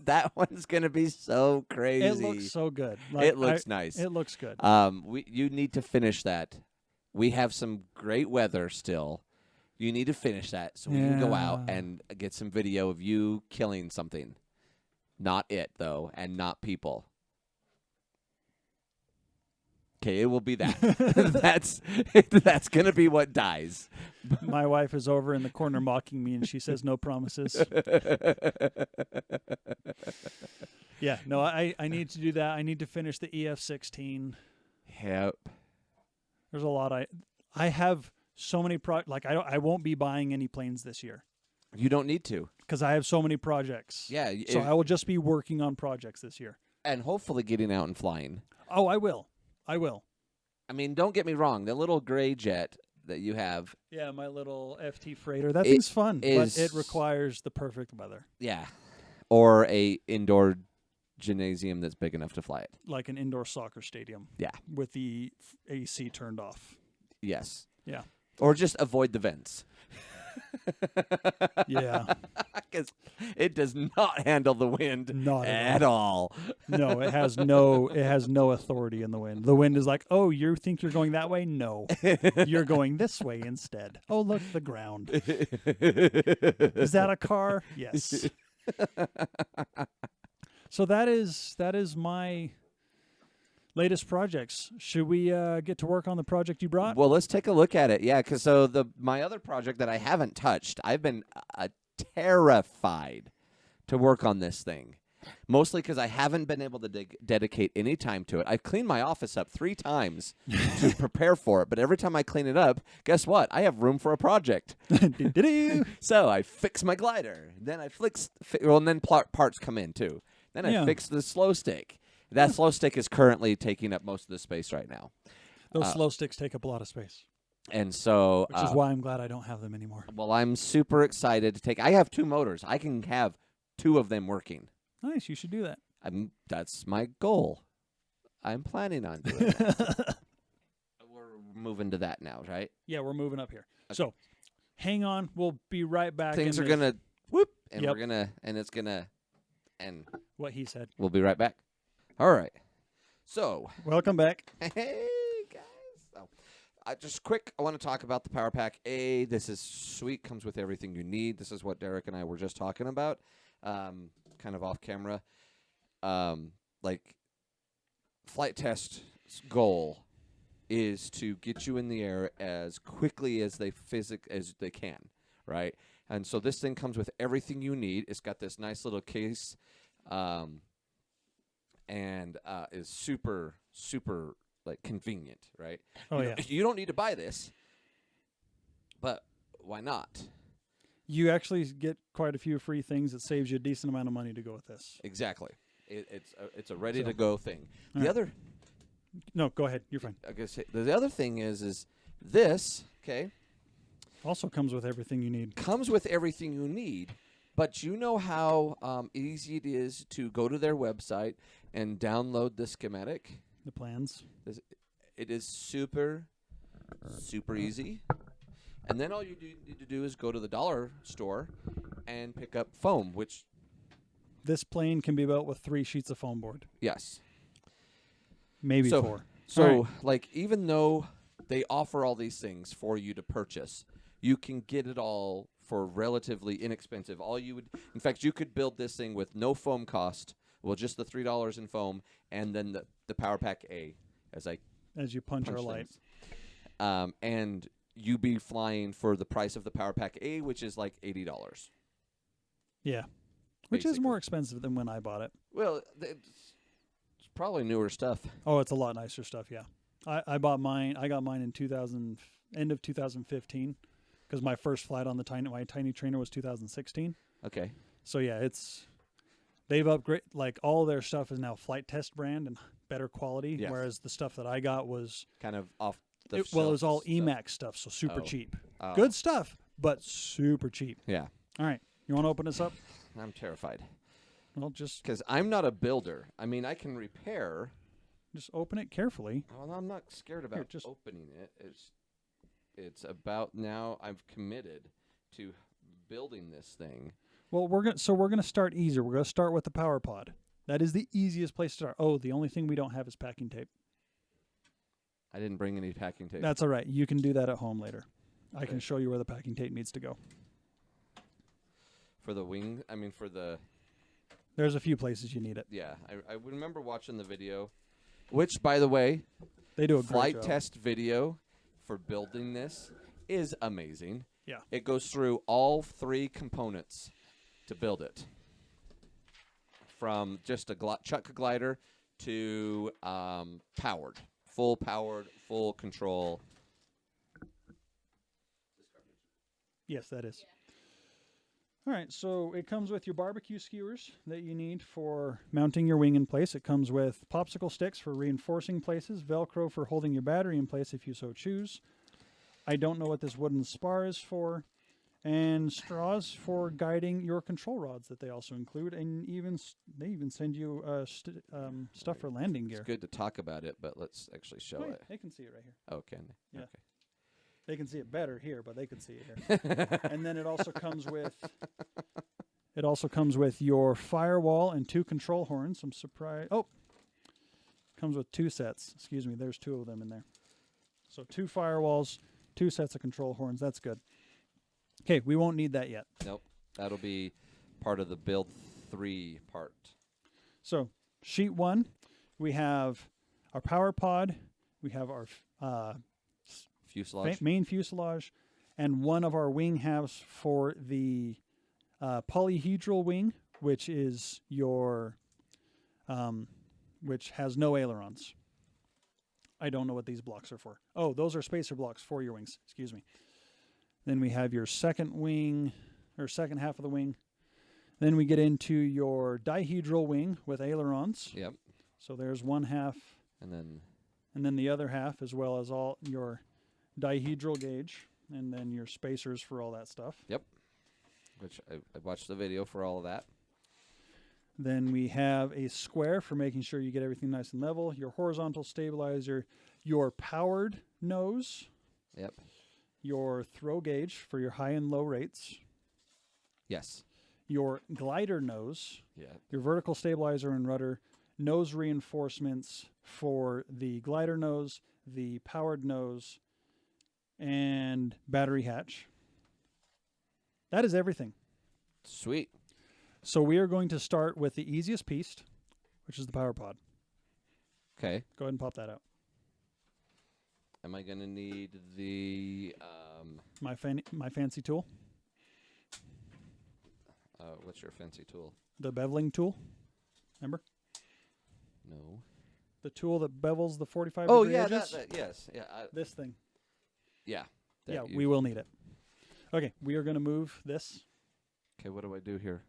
That one's going to be so crazy. It looks so good. It looks nice. It looks good. You need to finish that. We have some great weather still. You need to finish that so we can go out and get some video of you killing something. Not it, though, and not people. Okay, it will be that. That's going to be what dies. My wife is over in the corner mocking me, and she says no promises. Yeah, no, I need to do that. I need to finish the EF-16. Yep. There's a lot. I have so many I won't be buying any planes this year. You don't need to. because I have so many projects. Yeah. So I will just be working on projects this year. And hopefully getting out and flying. Oh, I will. I will. I mean, don't get me wrong. The little gray jet that you have. Yeah, my little FT freighter. That thing's fun, but it requires the perfect weather. Yeah. Or a indoor gymnasium that's big enough to fly it. Like an indoor soccer stadium. Yeah. With the AC turned off. Yes. Yeah. Or just avoid the vents. Yeah. Because it does not handle the wind at all. No, it has no authority in the wind. The wind is like, oh, you think you're going that way? No. You're going this way instead. Oh, look, the ground. Is that a car? Yes. So that is my latest projects. Should we get to work on the project you brought? Well, let's take a look at it. Yeah, because my other project that I haven't touched, I've been terrified to work on this thing. Mostly because I haven't been able to dedicate any time to it. I've cleaned my office up 3 times to prepare for it, but every time I clean it up, guess what? I have room for a project. So I fix my glider. Then I and then parts come in too. Then I fix the slow stick. That slow stick is currently taking up most of the space right now. Those slow sticks take up a lot of space. And so... Which is why I'm glad I don't have them anymore. Well, I'm super excited to take... I have 2 motors. I can have 2 of them working. Nice. You should do that. That's my goal. I'm planning on doing that. We're moving to that now, right? Yeah, we're moving up here. Okay. So, hang on. We'll be right back. Things are going to... Whoop! And we're going to... And it's going to... And... What he said. We'll be right back. All right. So. Welcome back. Hey, guys. So, just quick, I want to talk about the Power Pack A. This is sweet. Comes with everything you need. This is what Derek and I were just talking about. Kind of off camera. Like, flight test goal is to get you in the air as quickly as they can, right? And so this thing comes with everything you need. It's got this nice little case. And is super, super like convenient, right? Oh, yeah. You don't need to buy this, but why not? You actually get quite a few free things. It saves you a decent amount of money to go with this. Exactly. It's a ready to go thing. No, go ahead. You're fine. I guess the other thing is this, okay? Also comes with everything you need. Comes with everything you need. But you know how easy it is to go to their website and download the schematic? The plans. It is super, super easy. And then all you need to do is go to the dollar store and pick up foam, which... This plane can be built with 3 sheets of foam board. Yes. Maybe 4. So, like, even though they offer all these things for you to purchase, you can get it all for relatively inexpensive. In fact, you could build this thing with no foam cost. Well, just the $3 in foam, and then the Power Pack A, as you punch our light, and you be flying for the price of the Power Pack A, which is like $80. Yeah, which is more expensive than when I bought it. Well, it's probably newer stuff. Oh, it's a lot nicer stuff. Yeah, I bought mine. I got mine in end of 2015. Because my first flight on my tiny trainer was 2016. Okay. So yeah, they've upgraded. Like all their stuff is now flight test brand and better quality. Yes. Whereas the stuff that I got was kind of off the shelf. Well, it was all Emax stuff, so super cheap. Good stuff, but super cheap. Yeah. All right, you want to open this up? I'm terrified. Well, just because I'm not a builder. I mean, I can repair. Just open it carefully. Well, I'm not scared about just opening it. It's about now I've committed to building this thing. Well, we're gonna start easier. We're gonna start with the power pod. That is the easiest place to start. Oh, the only thing we don't have is packing tape. I didn't bring any packing tape. That's all right. You can do that at home later. Okay. I can show you where the packing tape needs to go. For the wing, for the... There's a few places you need it. Yeah, I remember watching the video, which, by the way, they do a flight great job. Test video for building this is amazing. Yeah. It goes through all 3 components to build it. From just a chuck glider to powered, full control. Yes, that is. All right, so it comes with your barbecue skewers that you need for mounting your wing in place. It comes with popsicle sticks for reinforcing places, Velcro for holding your battery in place if you so choose. I don't know what this wooden spar is for. And straws for guiding your control rods that they also include. And they even send you stuff for landing gear. It's good to talk about it, but let's actually show it. They can see it right here. Oh, can they? Yeah. Okay. They can see it better here, but they can see it here. And then it also comes with your firewall and 2 control horns. I'm surprised. Oh, comes with 2 sets. Excuse me. There's 2 of them in there. So 2 firewalls, 2 sets of control horns. That's good. Okay, we won't need that yet. Nope. That'll be part of the build 3 part. So sheet 1, we have our power pod. We have our Fuselage. main fuselage, and one of our wing halves for the polyhedral wing, which is your, which has no ailerons. I don't know what these blocks are for. Oh, those are spacer blocks for your wings. Excuse me. Then we have your second wing, or second half of the wing. Then we get into your dihedral wing with ailerons. Yep. So there's one half, And then the other half, as well as all your dihedral gauge, and then your spacers for all that stuff. Yep. Which I watched the video for all of that. Then we have a square for making sure you get everything nice and level. Your horizontal stabilizer, your powered nose. Yep. Your throw gauge for your high and low rates. Yes. Your glider nose. Yeah. Your vertical stabilizer and rudder. Nose reinforcements for the glider nose, the powered nose, and battery hatch. That is everything. Sweet. So we are going to start with the easiest piece, which is the power pod. Okay. Go ahead and pop that out. Am I going to need the... My fancy tool. what's your fancy tool? The beveling tool. Remember? No. The tool that bevels the 45 Oh, degree yeah, edges? yes. Yeah. This thing. Yeah. Yeah, we will need it. Okay, we are going to move this. Okay, what do I do here?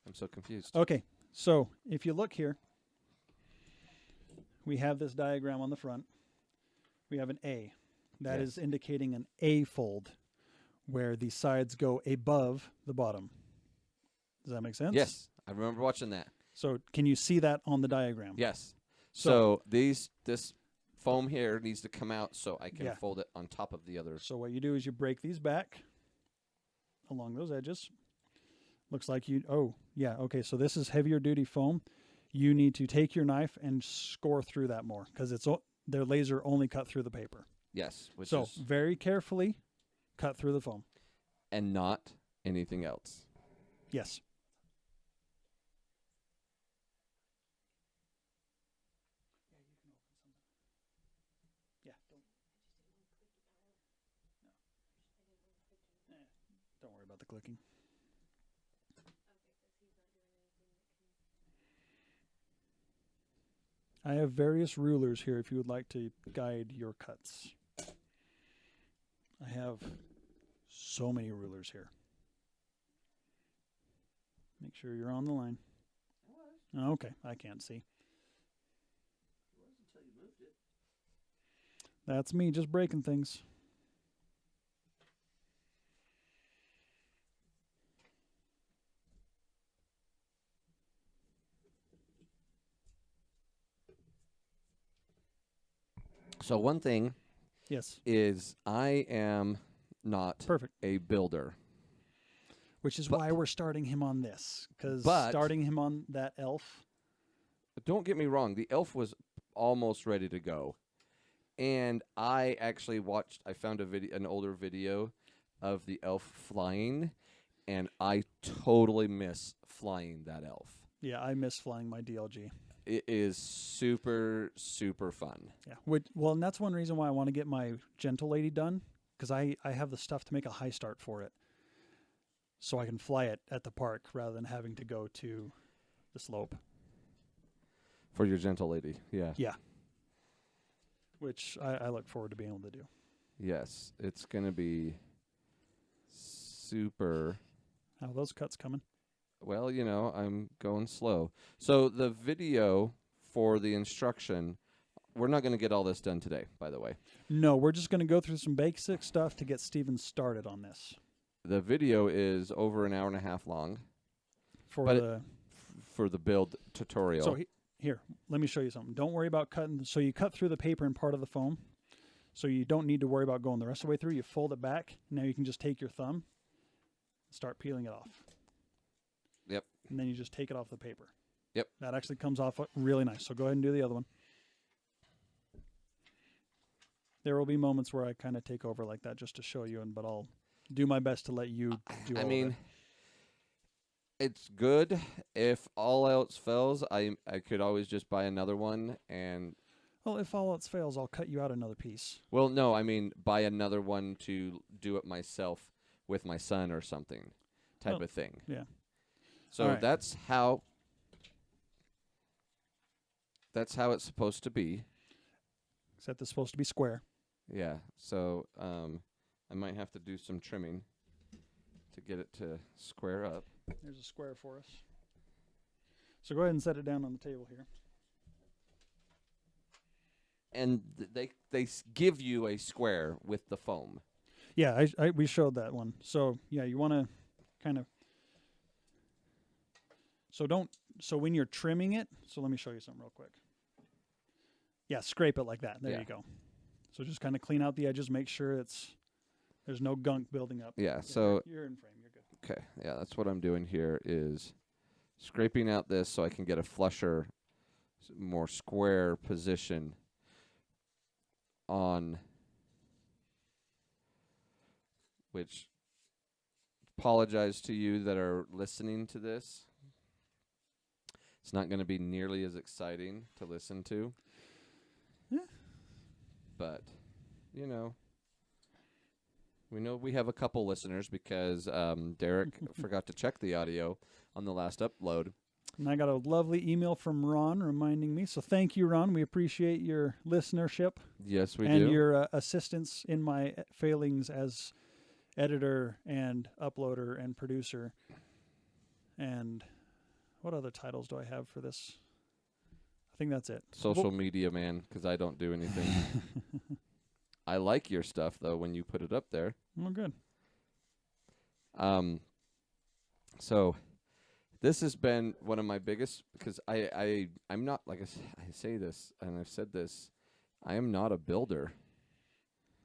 I'm so confused. Okay, so if you look here, we have this diagram on the front. We have an A. That is indicating an A fold where the sides go above the bottom. Does that make sense? Yes, I remember watching that. So can you see that on the diagram? Yes. So this foam here needs to come out so I can Yeah. fold it on top of the other. So what you do is you break these back along those edges. Looks like okay, so this is heavier duty foam. You need to take your knife and score through that more because their laser only cut through the paper. Yes. Which So is, very carefully cut through the foam. and not anything else. Yes. Don't worry about the clicking. I have various rulers here if you would like to guide your cuts. I have so many rulers here. Make sure you're on the line. Okay, I can't see. That's me just breaking things. So one thing Yes. is I am not Perfect. a builder. Which is But- why we're starting him on this. Because But- starting him on that elf. But don't get me wrong, the elf was almost ready to go. And I actually I found an older video of the elf flying, and I totally miss flying that elf. Yeah, I miss flying my DLG. It is super, super fun. Yeah. Well, and that's one reason why I want to get my Gentle Lady done. Because I have the stuff to make a high start for it. So I can fly it at the park rather than having to go to the slope. For your gentle lady, yeah. Yeah. Which I look forward to being able to do. Yes, it's going to be super How are those cuts coming? Well, you know, I'm going slow. So the video for the instruction, we're not going to get all this done today, by the way. No, we're just going to go through some basic stuff to get Steven started on this. The video is over an hour and a half long For the build tutorial. So here, let me show you something. Don't worry about cutting. So you cut through the paper and part of the foam. So you don't need to worry about going the rest of the way through. You fold it back. Now you can just take your thumb and start peeling it off. Yep. And then you just take it off the paper. Yep. That actually comes off really nice. So go ahead and do the other one. There will be moments where I kind of take over like that just to show you, but I'll do my best to let you do all of it. It's good. If all else fails, I could always just buy another one and... Well, if all else fails, I'll cut you out another piece. Well, no, I mean buy another one to do it myself with my son or something type of thing. Yeah. So right. that's how it's supposed to be. Except it's supposed to be square. Yeah. So I might have to do some trimming to get it to square up. There's a square for us. So go ahead and set it down on the table here. And they give you a square with the foam. Yeah, we showed that one. So yeah, you want to kind of. So when you're trimming it, so let me show you something real quick. Yeah, scrape it like that. There you go. So just kind of clean out the edges, make sure there's no gunk building up. Yeah, so you're in frame, you're good. Okay, yeah, that's what I'm doing here is scraping out this so I can get a flusher, more square position on which apologize to you that are listening to this. It's not going to be nearly as exciting to listen to. Yeah. But, you know we have a couple listeners because Derek forgot to check the audio on the last upload. And I got a lovely email from Ron reminding me. So thank you, Ron. We appreciate your listenership. Yes, we do. And your assistance in my failings as editor and uploader and producer. And what other titles do I have for this? I think that's it. Social media man, because I don't do anything. I like your stuff, though, when you put it up there. Well, good. So this has been one of my biggest, because I'm not, like I say this, and I've said this, I am not a builder.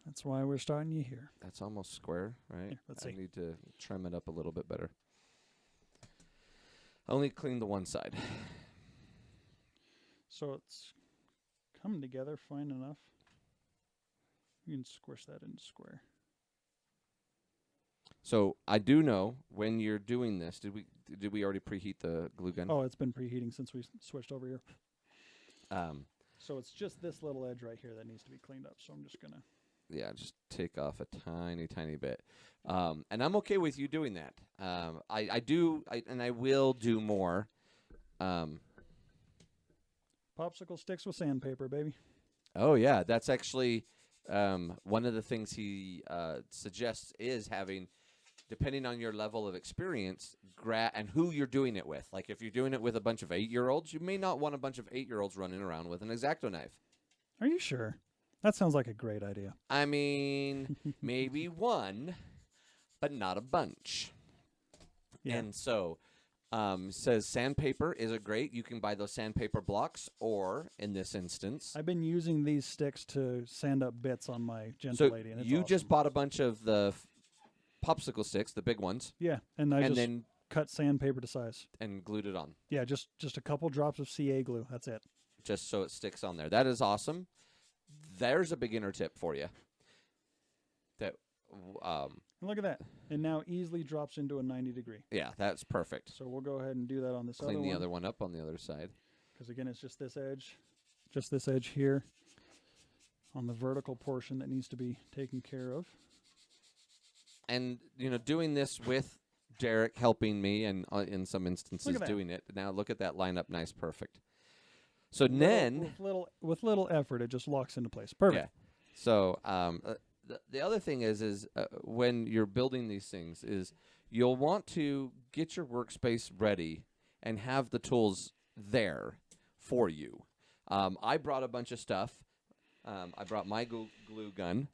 That's why we're starting you here. That's almost square, right? Here, let's see. I need to trim it up a little bit better. I only clean the one side. So it's coming together fine enough. You can squish that into square. So I do know when you're doing this, did we already preheat the glue gun? Oh, it's been preheating since we switched over here. So it's just this little edge right here that needs to be cleaned up. So I'm just gonna. Yeah, just take off a tiny bit. And I'm okay with you doing that. I will do more. Popsicle sticks with sandpaper, baby. Oh, yeah. That's actually one of the things he suggests is having, depending on your level of experience, and who you're doing it with. Like, if you're doing it with a bunch of 8-year-olds, you may not want a bunch of 8-year-olds running around with an X-Acto knife. Are you sure? That sounds like a great idea. I mean, maybe one, but not a bunch. Yeah. And so, says sandpaper is a great. You can buy those sandpaper blocks, or in this instance, I've been using these sticks to sand up bits on my Gentle Lady. And it's you awesome. just bought a bunch of the popsicle sticks, the big ones. Yeah, and then cut sandpaper to size and glued it on. Yeah, just a couple drops of CA glue. That's it. Just so it sticks on there. That is awesome. There's a beginner tip for you. That look at that. It now easily drops into a 90 degree. Yeah, that's perfect. So we'll go ahead and do that on this other one. Clean the other one up on the other side. Because again, it's just this edge here on the vertical portion that needs to be taken care of. And, doing this with Derek helping me and in some instances doing it. Now look at that line up nice, perfect. So then with little effort, it just locks into place. Perfect. Yeah. So the other thing is when you're building these things is you'll want to get your workspace ready and have the tools there for you. I brought a bunch of stuff. I brought my glue gun,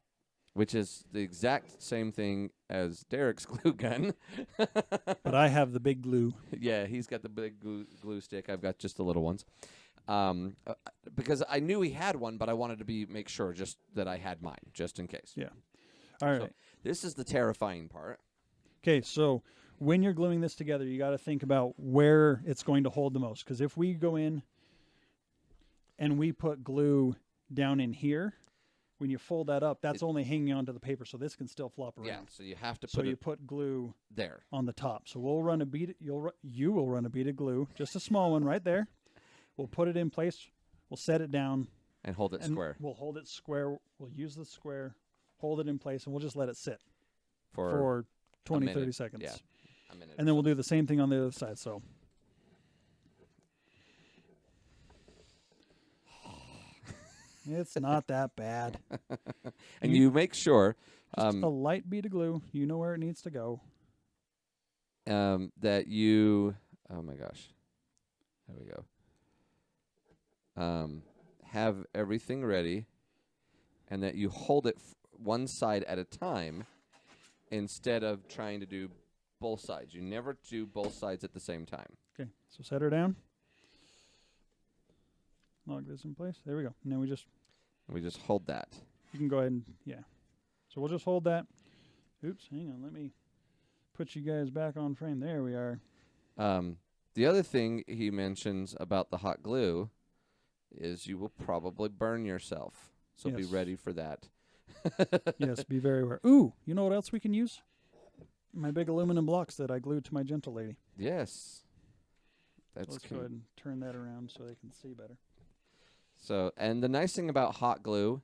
which is the exact same thing as Derek's glue gun. But I have the big glue. Yeah, he's got the big glue stick. I've got just the little ones. Because I knew he had one, but I wanted to make sure just that I had mine, just in case. Yeah. All right. So this is the terrifying part. Okay, so when you're gluing this together, you got to think about where it's going to hold the most. Because if we go in and we put glue down in here, when you fold that up, that's only hanging onto the paper, so this can still flop around. Yeah, so you have to put So you put glue there on the top. So we'll run a bead. You will run a bead of glue, just a small one right there. We'll put it in place. We'll set it down and hold it square. We'll hold it square. We'll use the square, hold it in place, and we'll just let it sit for 20, 30 seconds. Yeah, a minute. And then we'll do the same thing on the other side. So. It's not that bad. And you make sure just a light bead of glue. You know where it needs to go. That you, oh my gosh, there we go. Have everything ready, and that you hold it one side at a time instead of trying to do both sides. You never do both sides at the same time. Okay, so set her down. Lock this in place. There we go. And then we just hold that. You can go ahead and, yeah. So we'll just hold that. Oops, hang on. Let me put you guys back on frame. There we are. The other thing he mentions about the hot glue is you will probably burn yourself. So be ready for that. Yes, be very aware. Ooh, you know what else we can use? My big aluminum blocks that I glued to my Gentle Lady. Yes. Let's go ahead and turn that around so they can see better. So, and the nice thing about hot glue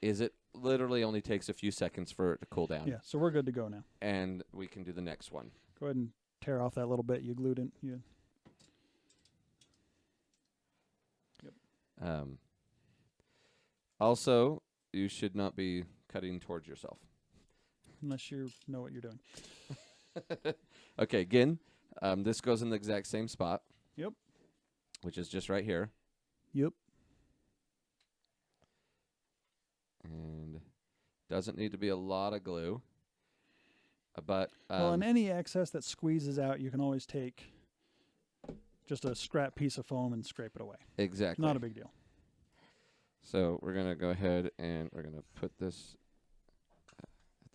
is it literally only takes a few seconds for it to cool down. Yeah, so we're good to go now. And we can do the next one. Go ahead and tear off that little bit you glued in. Yep. Also, you should not be cutting towards yourself. Unless you know what you're doing. Okay, again, this goes in the exact same spot. Yep. Which is just right here. Yep. And doesn't need to be a lot of glue. But well, and any excess that squeezes out, you can always take just a scrap piece of foam and scrape it away. Exactly. Not a big deal. So we're going to go ahead and we're going to put this,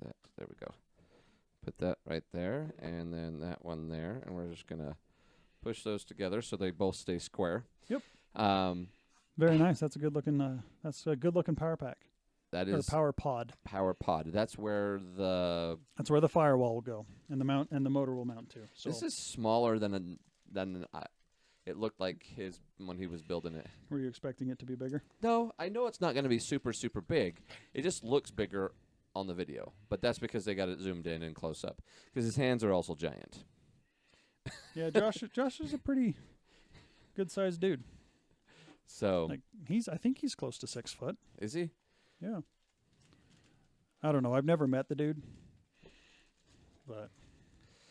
there we go. Put that right there, and then that one there, and we're just going to push those together so they both stay square. Yep. Very nice. That's a good looking power pack. That is power pod. Power pod. That's where the firewall will go, and the motor will mount to. So this is smaller than it looked like when he was building it. Were you expecting it to be bigger? No, I know it's not going to be super super big. It just looks bigger on the video, but that's because they got it zoomed in and close up. Because his hands are also giant. Yeah, Josh is a pretty good sized dude. So I think he's close to 6 foot. Is he? Yeah. I don't know. I've never met the dude, but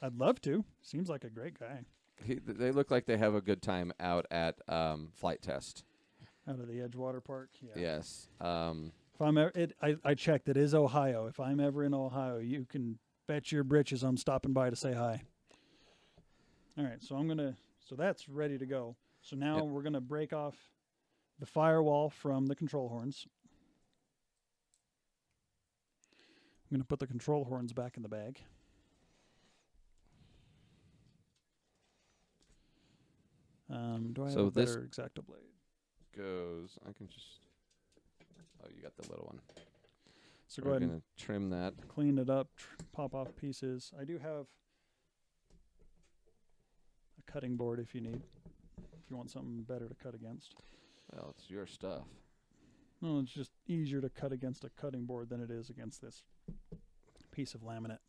I'd love to. Seems like a great guy. They look like they have a good time out at Flight Test. Out of the Edgewater Park. Yeah. Yes. If I'm I checked. It is Ohio. If I'm ever in Ohio, you can bet your britches I'm stopping by to say hi. All right. So that's ready to go. So now we're gonna break off the firewall from the control horns. I'm going to put the control horns back in the bag. Do I have a better X-Acto blade? I can just... Oh, you got the little one. So go ahead and trim that. Clean it up, pop off pieces. I do have a cutting board if you need. If you want something better to cut against. Well, it's your stuff. No, it's just easier to cut against a cutting board than it is against this piece of laminate,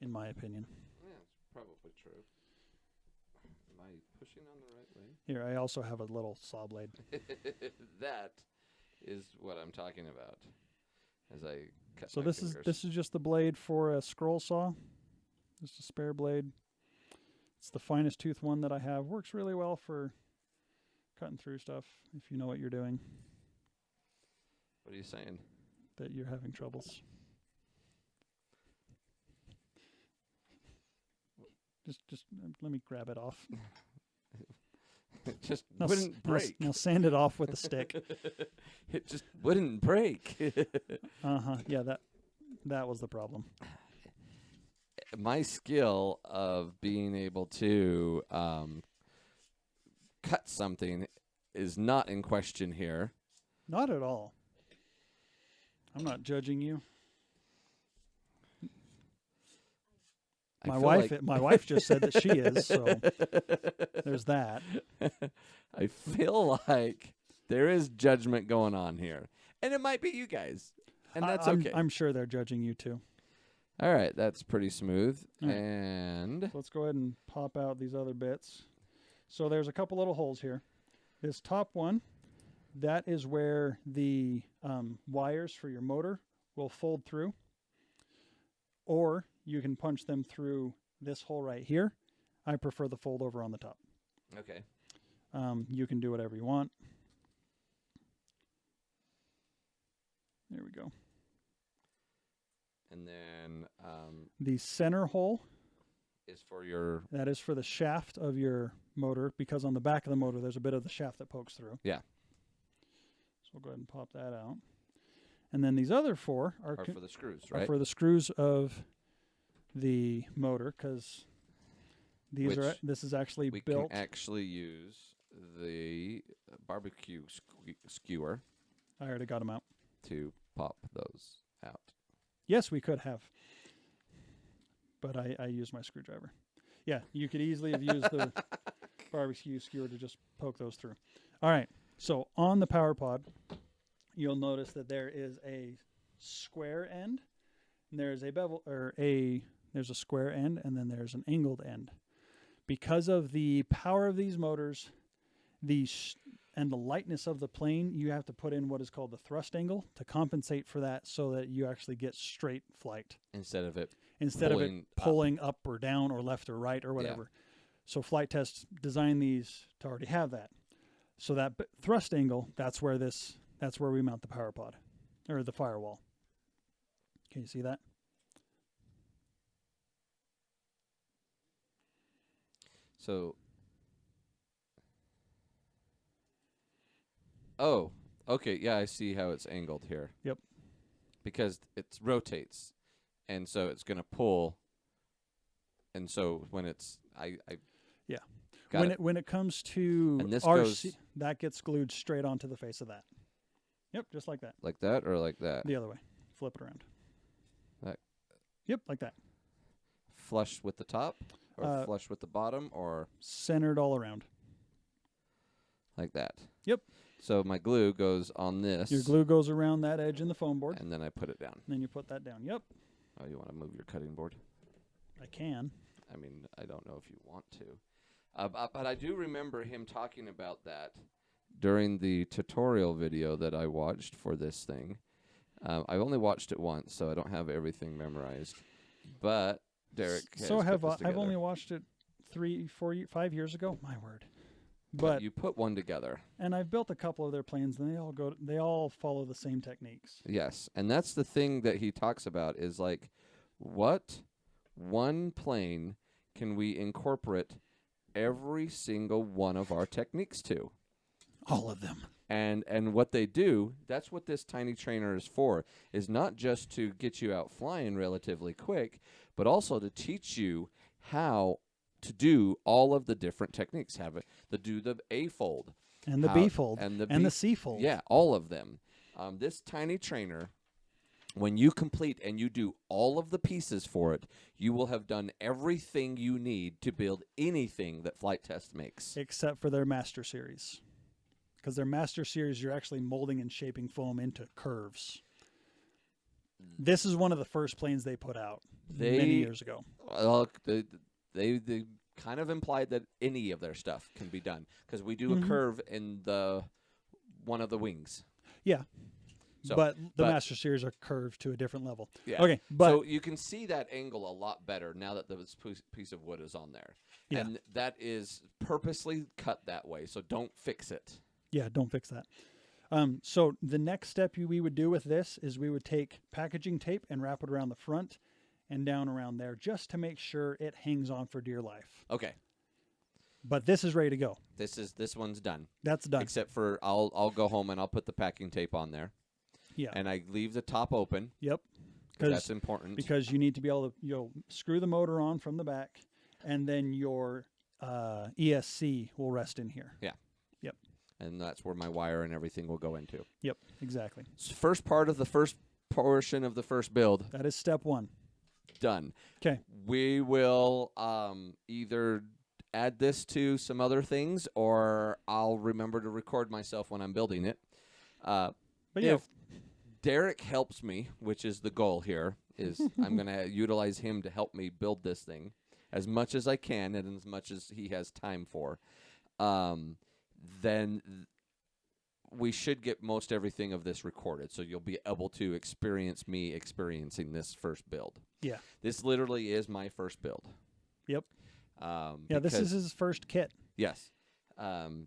in my opinion. Yeah, it's probably true. Am I pushing on the right way? Here, I also have a little saw blade. That is what I'm talking about. As I cut So my this fingers. is just the blade for a scroll saw. Just a spare blade. It's the finest tooth one that I have. Works really well for cutting through stuff if you know what you're doing. What are you saying? That you're having troubles. Just let me grab it off. It just Now, wouldn't break. Now sand it off with a stick. It just wouldn't break. Yeah, that was the problem. My skill of being able to cut something is not in question here. Not at all. I'm not judging you. My wife just said that she is, so there's that. I feel like there is judgment going on here. And it might be you guys. And that's okay. I'm sure they're judging you too. All right, that's pretty smooth. All right. And Let's go ahead and pop out these other bits. So there's a couple little holes here. This top one, that is where the wires for your motor will fold through. Or you can punch them through this hole right here. I prefer the fold over on the top. okay. You can do whatever you want. There we go. And then The center hole, is for your that is for the shaft of your motor, because on the back of the motor there's a bit of the shaft that pokes through. Yeah. So we'll go ahead and pop that out. And then these other four are for the screws, are right? for the screws of the motor, because these Which this is actually we built. can actually use the barbecue skewer I already got them out. to pop those out. Yes, we could have, but I used my screwdriver. Yeah, you could easily have used the barbecue skewer to just poke those through. All right, so on the power pod, you'll notice that there is a square end, and there's a bevel, or there's a square end, and then there's an angled end. Because of the power of these motors, and the lightness of the plane, you have to put in what is called the thrust angle to compensate for that, so that you actually get straight flight Instead of it pulling up or down or left or right or whatever. Yeah. So Flight Test designed these to already have that. So that thrust angle, that's where we mount the power pod or the firewall. Can you see that? So, oh, okay, yeah, I see how it's angled here. Yep. Because it rotates, and so it's going to pull, and so when it's, yeah, when when it comes to and this RC, that gets glued straight onto the face of that. Yep, just like that. Like that or like that? The other way. Flip it around. That. Yep, like that. Flush with the top? Or flush with the bottom, or centered all around, like that. Yep. So my glue goes on this. Your glue goes around that edge in the foam board, and then I put it down. And then you put that down. Yep. Oh, you want to move your cutting board? I can. I mean, I don't know if you want to, but I do remember him talking about that during the tutorial video that I watched for this thing. I only watched it once, so I don't have everything memorized, but Derek has I've only watched it 3, 4, 5 years ago. My word! But you put one together, and I've built a couple of their planes, and they all follow the same techniques. Yes, and that's the thing that he talks about is like, what one plane can we incorporate every single one of our techniques to? All of them. And what they do, that's what this tiny trainer is for, is not just to get you out flying relatively quick, but also to teach you how to do all of the different techniques. Do the A fold. And the B fold. And the C fold. Yeah, all of them. This tiny trainer, when you complete and you do all of the pieces for it, you will have done everything you need to build anything that Flight Test makes. Except for their Master Series. Because their Master Series, you're actually molding and shaping foam into curves. This is one of the first planes they put out many years ago. Well, they kind of implied that any of their stuff can be done, because we do a curve in one of the wings. Yeah, So, but the Master Series are curved to a different level. Yeah. Okay, but so you can see that angle a lot better now that this piece of wood is on there. Yeah. And that is purposely cut that way, so don't fix it. yeah, don't fix that. So the next step we would do with this is we would take packaging tape and wrap it around the front and down around there just to make sure it hangs on for dear life. Okay. But this is ready to go. This one's done. That's done. Except for I'll go home and I'll put the packing tape on there. Yeah. And I leave the top open. Yep. That's important. Because you need to be able to screw the motor on from the back, and then your ESC will rest in here. Yeah. Yep. And that's where my wire and everything will go into. Yep. Exactly. First part of the first portion of the first build. That is step one. Done. Okay. We will either add this to some other things, or I'll remember to record myself when I'm building it. But yeah, if Derek helps me, which is the goal here, is I'm going to utilize him to help me build this thing as much as I can and as much as he has time for. Then we should get most everything of this recorded, so you'll be able to experience me experiencing this first build. Yeah. This literally is my first build. Yep. Yeah, this is his first kit. Yes.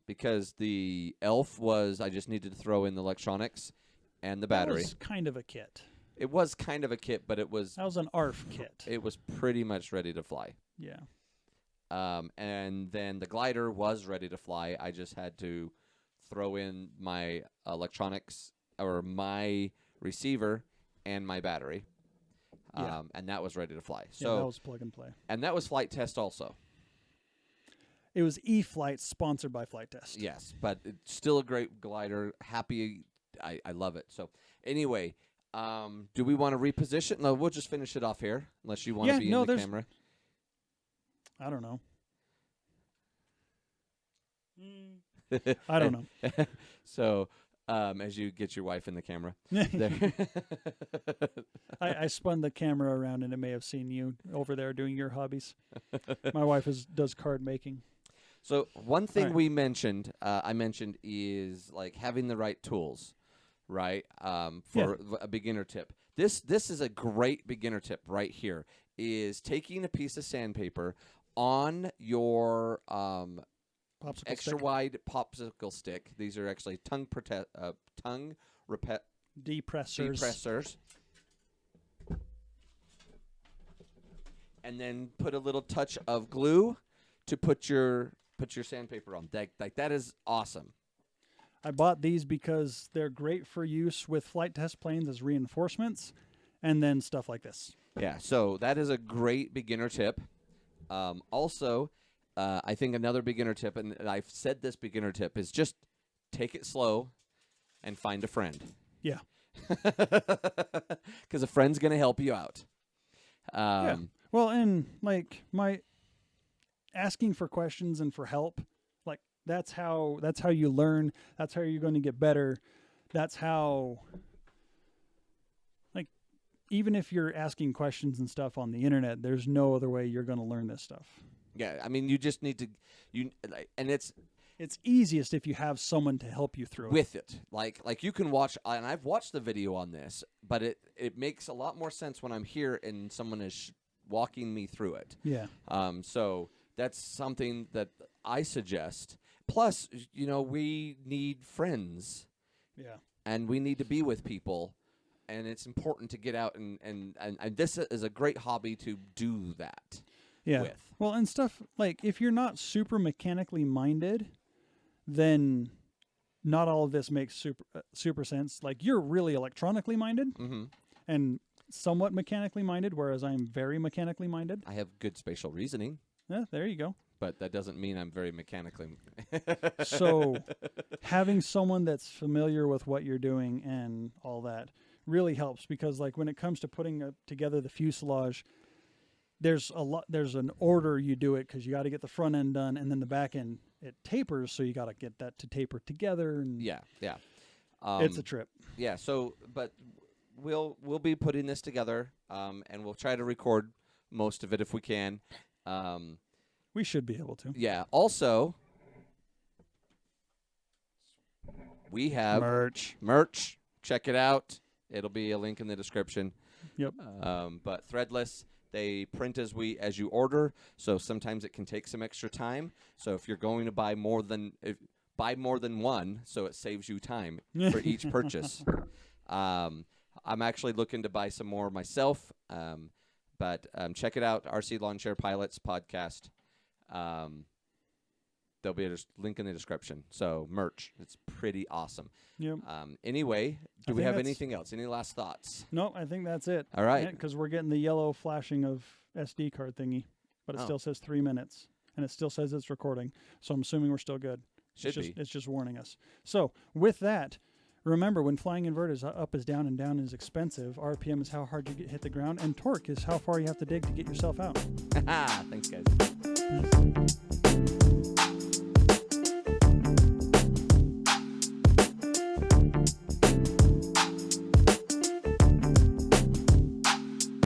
Because the elf was, I just needed to throw in the electronics and the battery. That was kind of a kit. It was kind of a kit, but it was... That was an ARF kit. It was pretty much ready to fly. Yeah. And then the glider was ready to fly. I just had to throw in my electronics, or my receiver, and my battery. Yeah. And that was ready to fly. So that was plug and play. And that was Flight Test also. It was E-Flight, sponsored by Flight Test. Yes, but it's still a great glider. Happy, I love it. So anyway, do we want to reposition? No, we'll just finish it off here, unless you want to be in the camera. I don't know. I don't know. So, as you get your wife in the camera. I spun the camera around, and it may have seen you over there doing your hobbies. My wife does card making. So one thing I mentioned is like having the right tools, right? For a beginner tip. This is a great beginner tip right here, is taking a piece of sandpaper on your extra wide popsicle stick. These are actually depressors. And then put a little touch of glue to put your sandpaper on. Like that is awesome. I bought these because they're great for use with flight test planes as reinforcements, and then stuff like this. Yeah, so that is a great beginner tip. Also, I think another beginner tip, and I've said this beginner tip, is just take it slow and find a friend. Yeah. Because a friend's going to help you out. Yeah. Well, and like my asking for questions and for help, like that's how you learn. That's how you're going to get better. That's how, like, even if you're asking questions and stuff on the internet, there's no other way you're going to learn this stuff. Yeah, I mean, you just need to, and it's easiest if you have someone to help you through with it. Like you can watch, and I've watched the video on this, but it makes a lot more sense when I'm here and someone is walking me through it. Yeah. So that's something that I suggest. Plus, we need friends. Yeah. And we need to be with people, and it's important to get out and this is a great hobby to do that. Yeah. With. Well, and stuff like if you're not super mechanically minded, then not all of this makes super sense. Like you're really electronically minded and somewhat mechanically minded, whereas I'm very mechanically minded. I have good spatial reasoning. Yeah, there you go. But that doesn't mean I'm very mechanically. So having someone that's familiar with what you're doing and all that really helps, because like when it comes to putting together the fuselage, there's an order you do it, because you got to get the front end done, and then the back end it tapers, so you got to get that to taper together. And yeah. It's a trip. Yeah. So, but we'll be putting this together, and we'll try to record most of it if we can. We should be able to. Yeah. Also, we have merch. check it out. It'll be a link in the description. Yep. But threadless, they print as you order, so sometimes it can take some extra time. So if you're going to buy more than one, so it saves you time for each purchase. I'm actually looking to buy some more myself, but check it out, RC Lawn Chair Pilots podcast. There'll be a link in the description. So merch, it's pretty awesome. Yep. Anyway, do we have anything else? Any last thoughts? No, I think that's it. All right. Because we're getting the yellow flashing of SD card thingy, but it still says 3 minutes, and it still says it's recording. So I'm assuming we're still good. It's just warning us. So with that, remember, when flying inverters, up is down and down is expensive. RPM is how hard you hit the ground, and torque is how far you have to dig to get yourself out. Thanks, guys.